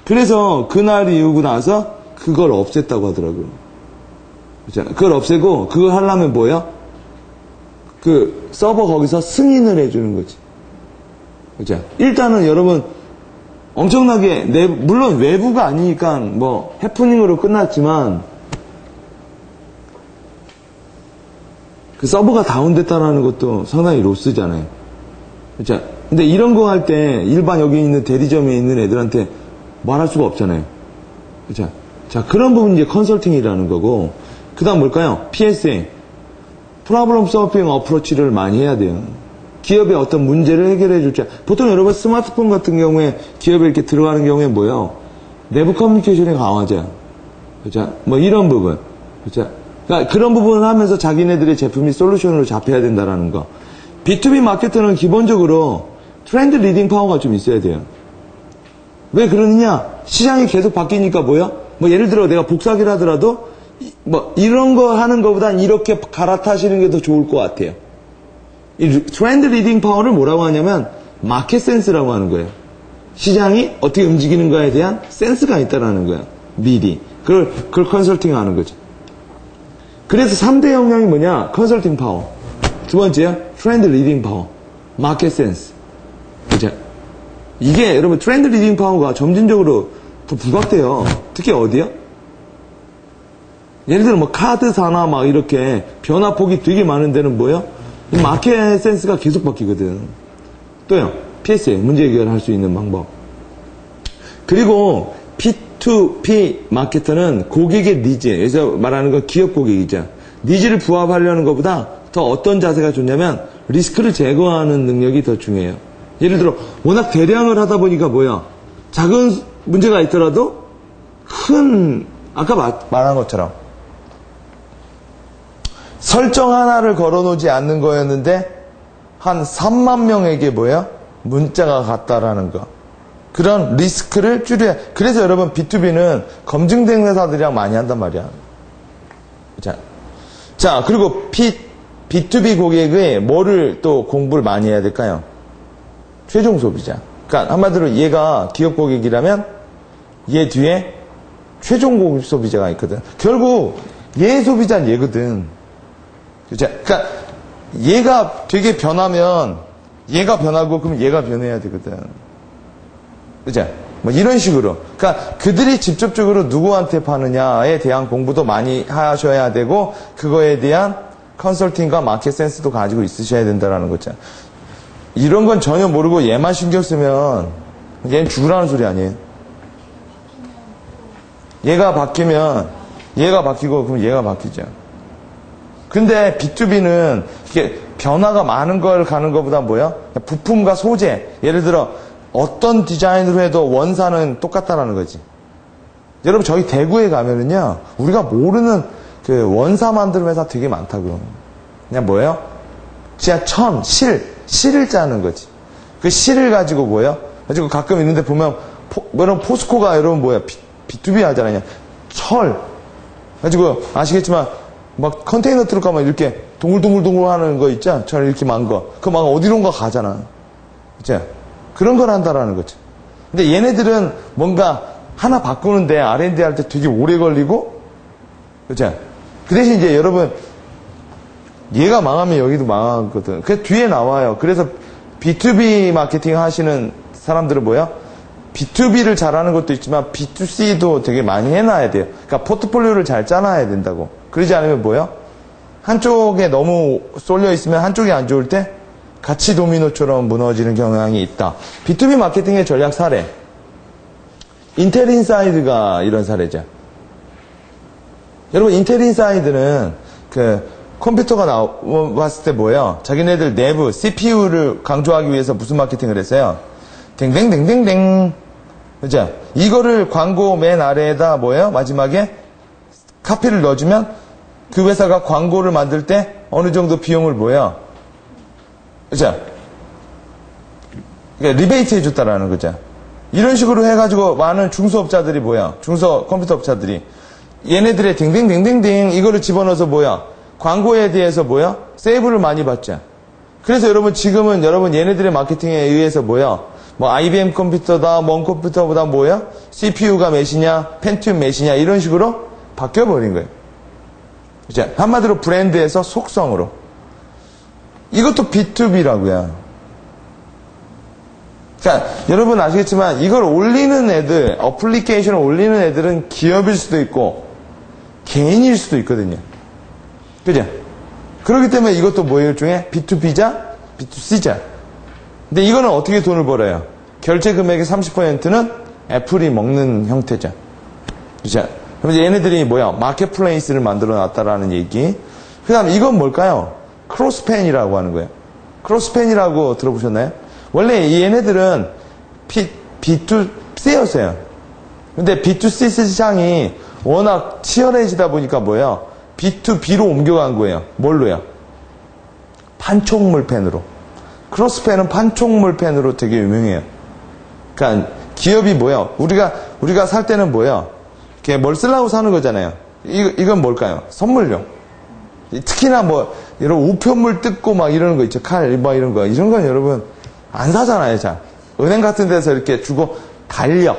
그래서 그날 이후고 나서 그걸 없앴다고 하더라고요. 그걸 없애고 그걸 하려면 뭐야? 그 서버 거기서 승인을 해주는 거지. 그죠? 일단은 여러분 엄청나게 물론 외부가 아니니까 해프닝으로 끝났지만 그 서버가 다운됐다는 것도 상당히 로스잖아요. 그죠? 근데 이런 거 할 때 일반 여기 있는 대리점에 있는 애들한테 말할 수가 없잖아요. 그죠? 자, 그런 부분이 이제 컨설팅이라는 거고, 그 다음 뭘까요? PSA. 프로블럼 솔빙 어프로치를 많이 해야 돼요. 기업의 어떤 문제를 해결해 줄지. 보통 여러분 스마트폰 같은 경우에 기업에 이렇게 들어가는 경우에 뭐예요? 내부 커뮤니케이션이 강화죠. 그죠? 이런 부분. 그죠? 그러니까 그런 부분을 하면서 자기네들의 제품이 솔루션으로 잡혀야 된다라는 거. B2B 마케터는 기본적으로 트렌드 리딩 파워가 좀 있어야 돼요. 왜 그러느냐? 시장이 계속 바뀌니까 뭐야? 예를 들어 내가 복사기를 하더라도 이런 거 하는 것보단 이렇게 갈아타시는 게 더 좋을 것 같아요. 이 트렌드 리딩 파워를 뭐라고 하냐면 마켓 센스라고 하는 거예요. 시장이 어떻게 움직이는가에 대한 센스가 있다라는 거예요. 미리. 그걸 컨설팅 하는 거죠. 그래서 3대 역량이 뭐냐? 컨설팅 파워. 두 번째야 트렌드 리딩 파워. 마켓 센스. 그죠? 이게 여러분 트렌드 리딩 파워가 점진적으로 더 부각돼요. 특히 어디요? 예를 들어 카드사나 이렇게 변화폭이 되게 많은 데는 뭐예요? 마켓 센스가 계속 바뀌거든. 또요, PSA, 문제 해결할 수 있는 방법. 그리고 P2P 마케터는 고객의 니즈, 여기서 말하는 건 기업 고객이죠. 니즈를 부합하려는 것보다 더 어떤 자세가 좋냐면 리스크를 제거하는 능력이 더 중요해요. 예를 들어 워낙 대량을 하다 보니까 뭐야? 작은 문제가 있더라도 큰, 아까 말한 것처럼 설정 하나를 걸어놓지 않는 거였는데 한 3만 명에게 뭐야? 문자가 갔다라는 거. 그런 리스크를 줄여야. 그래서 여러분 B2B는 검증된 회사들이랑 많이 한단 말이야. 자 그리고 B2B 고객의 뭐를 또 공부를 많이 해야 될까요? 최종 소비자. 그러니까 한마디로 얘가 기업 고객이라면 얘 뒤에 최종 고객 소비자가 있거든. 결국 얘 소비자는 얘거든. 그죠? 그러니까 얘가 되게 변하면 얘가 변하고 그럼 얘가 변해야 되거든. 그죠? 뭐 이런 식으로. 그러니까 그들이 직접적으로 누구한테 파느냐에 대한 공부도 많이 하셔야 되고 그거에 대한 컨설팅과 마켓 센스도 가지고 있으셔야 된다는 거죠. 이런 건 전혀 모르고 얘만 신경 쓰면 얘는 죽으라는 소리 아니에요. 얘가 바뀌면 얘가 바뀌고 그럼 얘가 바뀌죠. 근데 B2B는 이게 변화가 많은 걸 가는 것보다 뭐야? 부품과 소재. 예를 들어 어떤 디자인으로 해도 원사는 똑같다라는 거지. 여러분 저희 대구에 가면은요 우리가 모르는 그 원사 만드는 회사 되게 많다고요. 그냥 뭐예요? 진짜 실을 짜는 거지. 그 실을 가지고 뭐예요? 가지고 가끔 있는데 보면 여러분 포스코가 여러분 뭐야? B2B 하잖아요. 철 가지고 아시겠지만 막 컨테이너 트럭 가면 이렇게 동글동글 하는 거 있죠? 철 이렇게 만 거. 그거 막 어디론가 가잖아. 그죠? 그런 걸 한다라는 거죠. 근데 얘네들은 뭔가 하나 바꾸는데 R&D 할 때 되게 오래 걸리고, 그죠? 그 대신 이제 여러분, 얘가 망하면 여기도 망하거든. 그 뒤에 나와요. 그래서 B2B 마케팅 하시는 사람들은 뭐야? B2B를 잘하는 것도 있지만 B2C도 되게 많이 해놔야 돼요. 그러니까 포트폴리오를 잘 짜놔야 된다고. 그러지 않으면 뭐야? 한쪽에 너무 쏠려 있으면 한쪽이 안 좋을 때 같이 도미노처럼 무너지는 경향이 있다. B2B 마케팅의 전략 사례. 인텔인사이드가 이런 사례죠. 여러분, 인텔인사이드는 그 컴퓨터가 나왔을 때 뭐예요? 자기네들 내부 CPU를 강조하기 위해서 무슨 마케팅을 했어요? 댕댕댕댕댕. 그죠? 이거를 광고 맨 아래에다 뭐예요? 마지막에 카피를 넣어주면 그 회사가 광고를 만들 때 어느 정도 비용을 뭐예요? 그죠? 그러니까 리베이트 해줬다라는 거죠. 이런 식으로 해가지고 많은 중소업자들이 뭐야? 중소 컴퓨터업자들이 얘네들의 댕댕댕댕댕 이거를 집어넣어서 뭐야? 광고에 대해서 뭐야? 세이브를 많이 받죠. 그래서 여러분 지금은 여러분 얘네들의 마케팅에 의해서 뭐야? 뭐 IBM 컴퓨터다, 먼 컴퓨터보다 뭐야? CPU가 몇이냐, 펜티움 몇이냐 이런 식으로 바뀌어버린 거예요. 그죠? 한마디로 브랜드에서 속성으로. 이것도 B2B라고요. 자, 여러분 아시겠지만 이걸 올리는 애들, 어플리케이션을 올리는 애들은 기업일 수도 있고 개인일 수도 있거든요. 그죠? 그렇기 때문에 이것도 뭐예요? 중에 B2B자, B2C자. 근데 이거는 어떻게 돈을 벌어요? 결제 금액의 30%는 애플이 먹는 형태죠. 그죠? 그럼 얘네들이 뭐야? 마켓플레이스를 만들어 놨다라는 얘기. 그 다음 이건 뭘까요? 크로스펜이라고 하는 거예요. 크로스펜이라고 들어보셨나요? 원래 얘네들은 B2C였어요. 근데 B2C 시장이 워낙 치열해지다 보니까 뭐예요? B2B로 옮겨간 거예요. 뭘로요? 판촉물펜으로. 크로스펜은 판촉물펜으로 되게 유명해요. 그러니까 기업이 뭐예요? 우리가 살 때는 뭐예요? 이렇게 뭘 쓰려고 사는 거잖아요. 이건 뭘까요? 선물용. 특히나 뭐 이런 우편물 뜯고 막 이러는 거 있죠. 칼, 뭐 이런 거. 이런 건 여러분 안 사잖아요. 잘. 은행 같은 데서 이렇게 주고 달력.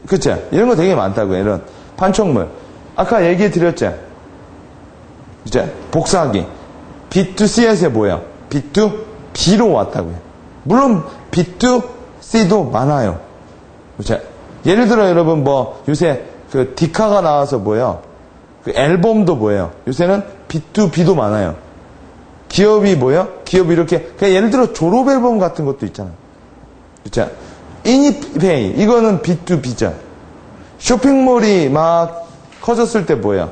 그쵸? 이런 거 되게 많다고요. 이런 판촉물. 아까 얘기해 드렸죠. 이제 복사하기. B2C에서 뭐예요? B2B로 왔다고요. 물론 B2C도 많아요. 그쵸? 예를 들어 여러분 뭐 요새 그 디카가 나와서 뭐예요? 그 앨범도 뭐예요? 요새는 B2B도 많아요. 기업이 뭐예요? 기업이 이렇게 그냥 예를 들어 졸업 앨범 같은 것도 있잖아요. 그쵸? 이니페이 이거는 B2B죠. 쇼핑몰이 막 커졌을 때 뭐예요?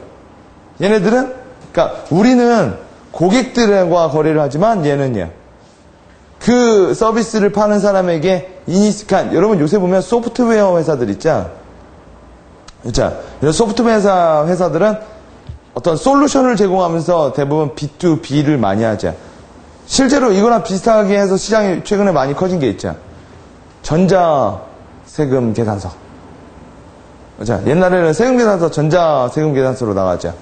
얘네들은 그러니까 우리는 고객들과 거래를 하지만 얘는요. 그 서비스를 파는 사람에게 그러니까 여러분 요새 보면 소프트웨어 회사들 있죠. 그렇죠? 이런 소프트웨어 회사들은 어떤 솔루션을 제공하면서 대부분 B2B를 많이 하죠. 실제로 이거랑 비슷하게 해서 시장이 최근에 많이 커진 게 있죠. 전자세금 계산서. 그렇죠? 옛날에는 세금 계산서 전자세금 계산서로 나갔죠.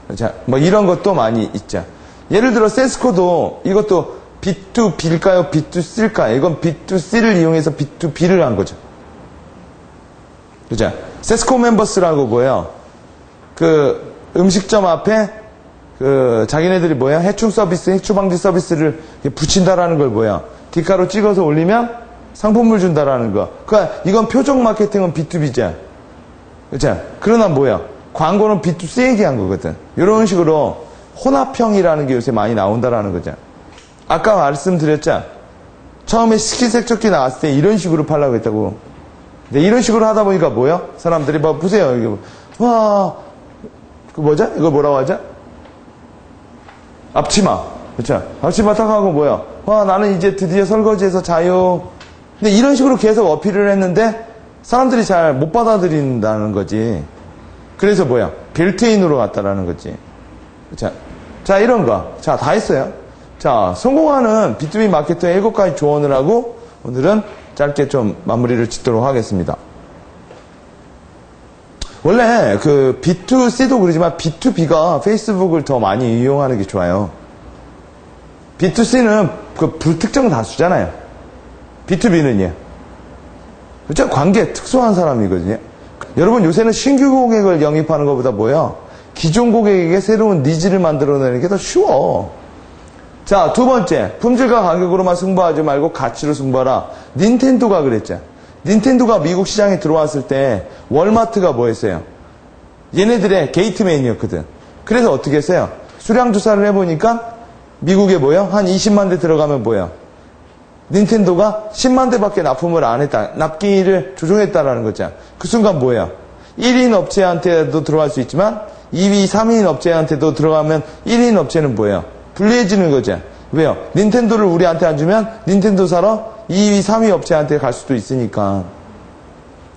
그렇죠? 뭐 이런 것도 많이 있죠. 예를 들어 세스코도 이것도 B2B일까요? B2C일까요? 이건 B2C를 이용해서 B2B를 한 거죠. 그죠? 세스코 멤버스라고 뭐예요? 그 음식점 앞에 자기네들이 뭐야? 해충 서비스, 해충 방지 서비스를 붙인다라는 걸 뭐야? 뒷가로 찍어서 올리면 상품을 준다라는 거. 그러니까 이건 표적 마케팅은 B2B죠. 그쵸? 그러나 뭐야? 광고는 B2C에게 한 거거든. 이런 식으로 혼합형이라는 게 요새 많이 나온다라는 거죠. 아까 말씀드렸죠? 처음에 식기세척기 나왔을 때 이런 식으로 팔라고 했다고. 근데 이런 식으로 하다 보니까 뭐야? 사람들이 뭐 보세요. 이게 와, 그 뭐죠? 이거 뭐라고 하죠? 앞치마. 그쵸? 앞치마 딱 하고 뭐야? 와, 나는 이제 드디어 설거지에서 자유. 근데 이런 식으로 계속 어필을 했는데 사람들이 잘 못 받아들인다는 거지. 그래서 뭐야? 빌트인으로 갔다라는 거지. 그쵸? 자, 이런 거. 자, 다 했어요. 자, 성공하는 B2B 마케터의 7가지 조언을 하고 오늘은 짧게 좀 마무리를 짓도록 하겠습니다. 원래 그 B2C도 그러지만 B2B가 페이스북을 더 많이 이용하는 게 좋아요. B2C는 그 불특정 다수잖아요. B2B는요. 그렇죠? 관계 특수한 사람이거든요. 여러분 요새는 신규 고객을 영입하는 것보다 뭐야? 기존 고객에게 새로운 니즈를 만들어내는 게 더 쉬워. 자, 두 번째. 품질과 가격으로만 승부하지 말고 가치로 승부하라. 닌텐도가 그랬죠. 닌텐도가 미국 시장에 들어왔을 때 월마트가 뭐 했어요? 얘네들의 게이트맨이었거든. 그래서 어떻게 했어요? 수량 조사를 해보니까 미국에 뭐요? 한 20만 대 들어가면 뭐요? 닌텐도가 10만 대밖에 납품을 안 했다. 납기를 조종했다라는 거죠. 그 순간 뭐예요? 1인 업체한테도 들어갈 수 있지만 2위, 3인 업체한테도 들어가면 1인 업체는 뭐예요? 불리해지는 거죠. 왜요? 닌텐도를 우리한테 안 주면 닌텐도 사러 2위, 3위 업체한테 갈 수도 있으니까.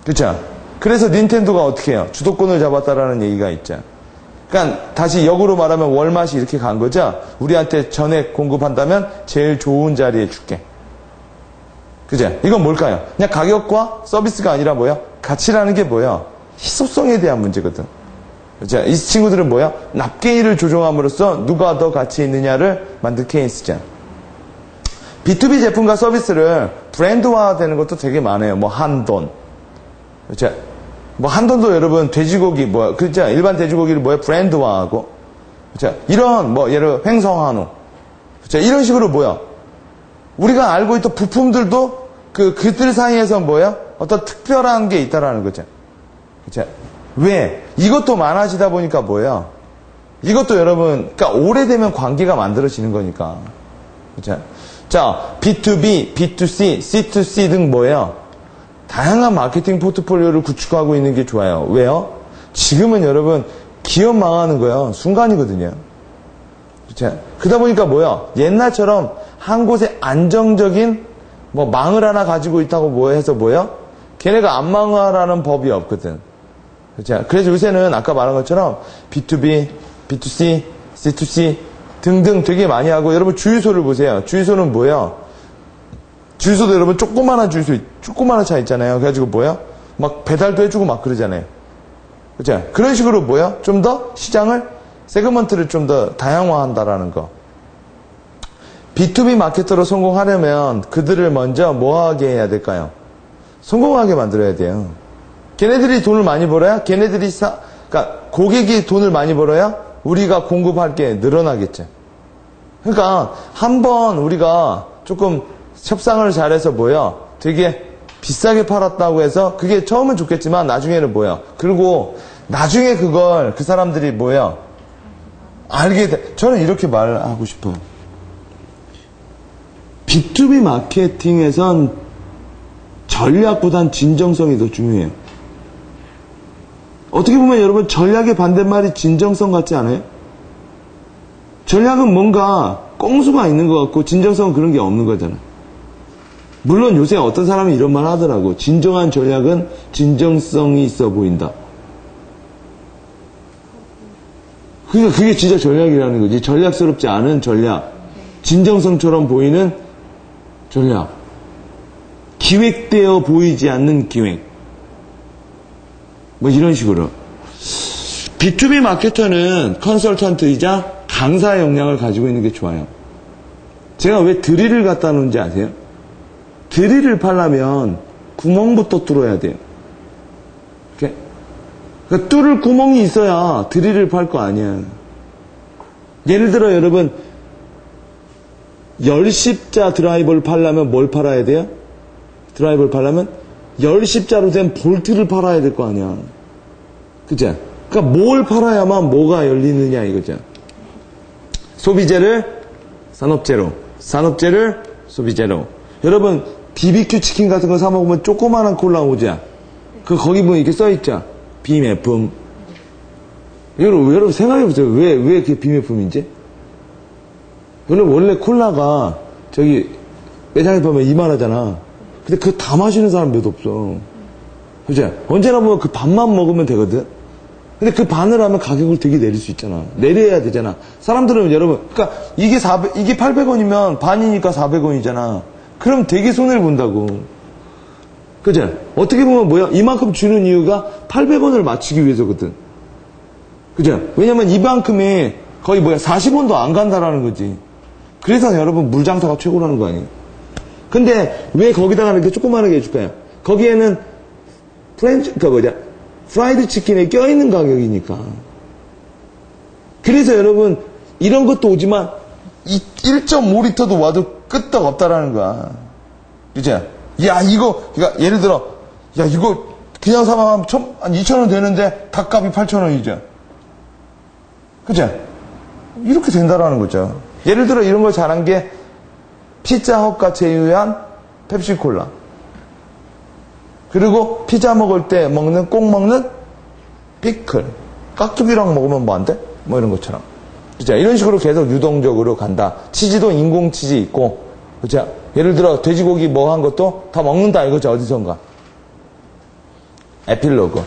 그렇죠? 그래서 닌텐도가 어떻게 해요? 주도권을 잡았다라는 얘기가 있죠. 그러니까 다시 역으로 말하면 월맛이 이렇게 간 거죠. 우리한테 전액 공급한다면 제일 좋은 자리에 줄게. 그죠? 이건 뭘까요? 그냥 가격과 서비스가 아니라 뭐야? 가치라는 게 뭐야? 희소성에 대한 문제거든. 그죠? 이 친구들은 뭐야? 납기일을 조정함으로써 누가 더 가치 있느냐를 만든 케이스죠. B2B 제품과 서비스를 브랜드화 되는 것도 되게 많아요. 뭐 한돈. 그죠? 뭐 한돈도 여러분 돼지고기 뭐야? 그죠? 일반 돼지고기를 뭐야? 브랜드화하고. 그죠? 이런 뭐 예를 횡성한우. 그죠? 이런 식으로 뭐야? 우리가 알고 있던 부품들도 그들 사이에서 뭐야? 어떤 특별한 게 있다라는 거죠. 그죠? 왜? 이것도 많아지다 보니까 뭐야? 이것도 여러분, 그러니까 오래되면 관계가 만들어지는 거니까. 그죠? 자, B2B, B2C, C2C 등 뭐예요? 다양한 마케팅 포트폴리오를 구축하고 있는 게 좋아요. 왜요? 지금은 여러분, 기업 망하는 거야. 순간이거든요. 그죠? 그러다 보니까 뭐야? 옛날처럼 한 곳에 안정적인 뭐 망을 하나 가지고 있다고 뭐 해서 뭐야? 걔네가 안 망하라는 법이 없거든. 그렇죠? 그래서 요새는 아까 말한 것처럼 B2B, B2C, C2C 등등 되게 많이 하고 여러분 주유소를 보세요. 주유소는 뭐야? 주유소도 여러분 조그마한 주유소, 조그마한 차 있잖아요. 그래가지고 뭐야? 막 배달도 해주고 막 그러잖아요. 그렇죠? 그런 식으로 뭐야? 좀 더 시장을 세그먼트를 좀 더 다양화한다라는 거. B2B 마케터로 성공하려면 그들을 먼저 뭐하게 해야 될까요? 성공하게 만들어야 돼요. 걔네들이 돈을 많이 벌어야 걔네들이 그러니까 고객이 돈을 많이 벌어야 우리가 공급할 게 늘어나겠죠. 그러니까 한번 우리가 조금 협상을 잘해서 뭐야? 되게 비싸게 팔았다고 해서 그게 처음은 좋겠지만 나중에는 뭐야? 그리고 나중에 그걸 그 사람들이 뭐야? 알게 돼. 저는 이렇게 말하고 싶어요. B2B 마케팅에선 전략보단 진정성이 더 중요해요. 어떻게 보면 여러분 전략의 반대말이 진정성 같지 않아요? 전략은 뭔가 꼼수가 있는 것 같고 진정성은 그런 게 없는 거잖아요. 물론 요새 어떤 사람이 이런 말 하더라고. 진정한 전략은 진정성이 있어 보인다. 그러니까 그게 진짜 전략이라는 거지. 전략스럽지 않은 전략. 진정성처럼 보이는 전략. 기획되어 보이지 않는 기획. 뭐 이런 식으로. B2B 마케터는 컨설턴트이자 강사의 역량을 가지고 있는 게 좋아요. 제가 왜 드릴을 갖다 놓은지 아세요? 드릴을 팔려면 구멍부터 뚫어야 돼요. 이렇게? 그러니까 뚫을 구멍이 있어야 드릴을 팔 거 아니야. 예를 들어 여러분 10십자 드라이버를 팔려면 뭘 팔아야 돼요? 드라이버를 팔려면 10십자로 된 볼트를 팔아야 될 거 아니야. 그죠? 그러니까 뭘 팔아야만 뭐가 열리느냐 이거죠. 소비재를 산업재로, 산업재를 소비재로. 여러분 BBQ 치킨 같은 거 사 먹으면 조그마한 콜라 오죠. 거기 보면 이렇게 써있죠. 비매품. 여러분 생각해보세요. 왜 그게 비매품인지? 여러분 원래 콜라가 저기 매장에 보면 이만하잖아. 근데 그거 다 마시는 사람 몇 없어. 그죠? 언제나 보면 그 반만 먹으면 되거든. 근데 그 반을 하면 가격을 되게 내릴 수 있잖아. 내려야 되잖아. 사람들은 여러분, 그러니까 이게 800원이면 반이니까 400원이잖아. 그럼 되게 손해를 본다고. 그죠? 어떻게 보면 뭐야? 이만큼 주는 이유가 800원을 맞추기 위해서거든. 그죠? 왜냐면 이만큼이 거의 뭐야? 40원도 안 간다라는 거지. 그래서 여러분 물장사가 최고라는 거 아니에요? 근데 왜 거기다가 이렇게 조그만하게 해줄까요? 거기에는 프라이드 치킨에 껴있는 가격이니까. 그래서 여러분 이런 것도 오지만 1.5리터도 와도 끄떡 없다라는 거야. 그죠? 야 이거 그러니까 예를 들어 야 이거 그냥 사면 한 2,000원 되는데 닭값이 8,000원이죠. 그죠? 이렇게 된다라는 거죠. 예를 들어 이런 걸 잘한 게 피자헛과 제휴한 펩시콜라. 그리고 피자 먹을 때 꼭 먹는 피클. 깍두기랑 먹으면 뭐 안 돼? 뭐 이런 것처럼. 그죠? 이런 식으로 계속 유동적으로 간다. 치즈도 인공 치즈 있고. 그죠? 예를 들어 돼지고기 뭐 한 것도 다 먹는다 이거죠. 어디선가. 에필로그.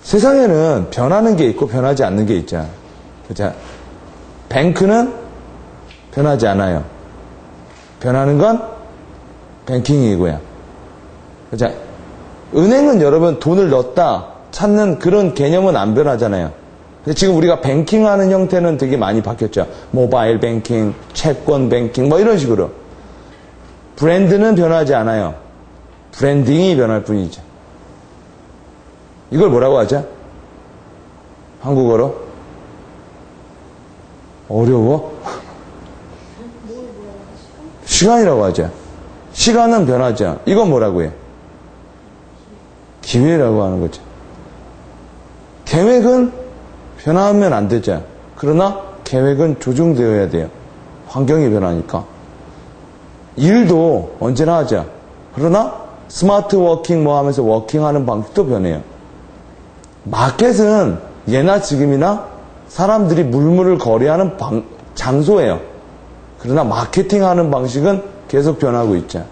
세상에는 변하는 게 있고 변하지 않는 게 있잖아. 그죠? 뱅크는 변하지 않아요. 변하는 건 뱅킹이고요. 그죠? 은행은 여러분 돈을 넣었다 찾는 그런 개념은 안 변하잖아요. 근데 지금 우리가 뱅킹하는 형태는 되게 많이 바뀌었죠. 모바일 뱅킹, 채권 뱅킹 뭐 이런 식으로. 브랜드는 변하지 않아요. 브랜딩이 변할 뿐이죠. 이걸 뭐라고 하죠? 한국어로? 어려워? 시간이라고 하죠. 시간은 변하죠. 이건 뭐라고 해요? 기회라고 하는 거죠. 계획은 변하면 안 되죠. 그러나 계획은 조정되어야 돼요. 환경이 변하니까. 일도 언제나 하죠. 그러나 스마트 워킹 뭐 하면서 워킹하는 방식도 변해요. 마켓은 예나 지금이나 사람들이 물물을 거래하는 장소예요. 그러나 마케팅하는 방식은 계속 변하고 있죠.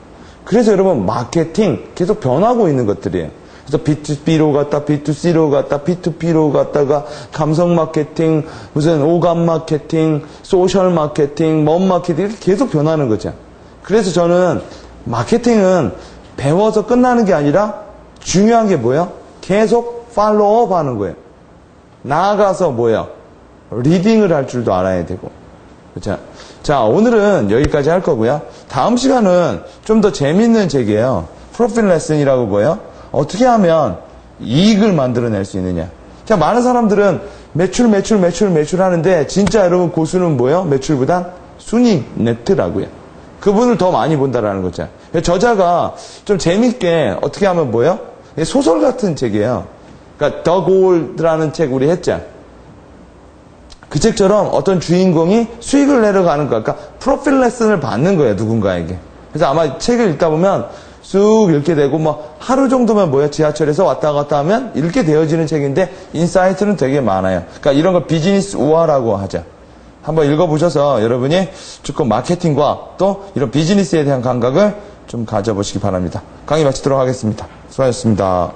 그래서 여러분 마케팅 계속 변하고 있는 것들이에요. 그래서 B2B로 갔다 B2C로 갔다 P2P로 갔다가 감성 마케팅, 무슨 오감 마케팅, 소셜 마케팅, 뭔 마케팅 이렇게 계속 변하는 거죠. 그래서 저는 마케팅은 배워서 끝나는 게 아니라 중요한 게 뭐예요? 계속 팔로우업 하는 거예요. 나아가서 뭐예요? 리딩을 할 줄도 알아야 되고. 그렇죠? 자, 오늘은 여기까지 할 거고요. 다음 시간은 좀 더 재밌는 책이에요. 프로필 레슨이라고 뭐예요? 어떻게 하면 이익을 만들어낼 수 있느냐. 자, 많은 사람들은 매출 하는데 진짜 여러분 고수는 뭐예요? 매출보단 순익 네트라고요. 그분을 더 많이 본다라는 거죠. 저자가 좀 재밌게 어떻게 하면 뭐예요? 소설 같은 책이에요. 그러니까 더 골드라는 책 우리 했죠. 그 책처럼 어떤 주인공이 수익을 내려가는 거야. 그러니까 프로필 레슨을 받는 거예요, 누군가에게. 그래서 아마 책을 읽다 보면 쑥 읽게 되고 뭐 하루 정도면 뭐야, 지하철에서 왔다 갔다 하면 읽게 되어지는 책인데 인사이트는 되게 많아요. 그러니까 이런 걸 비즈니스 우화라고 하죠. 한번 읽어보셔서 여러분이 조금 마케팅과 또 이런 비즈니스에 대한 감각을 좀 가져보시기 바랍니다. 강의 마치도록 하겠습니다. 수고하셨습니다.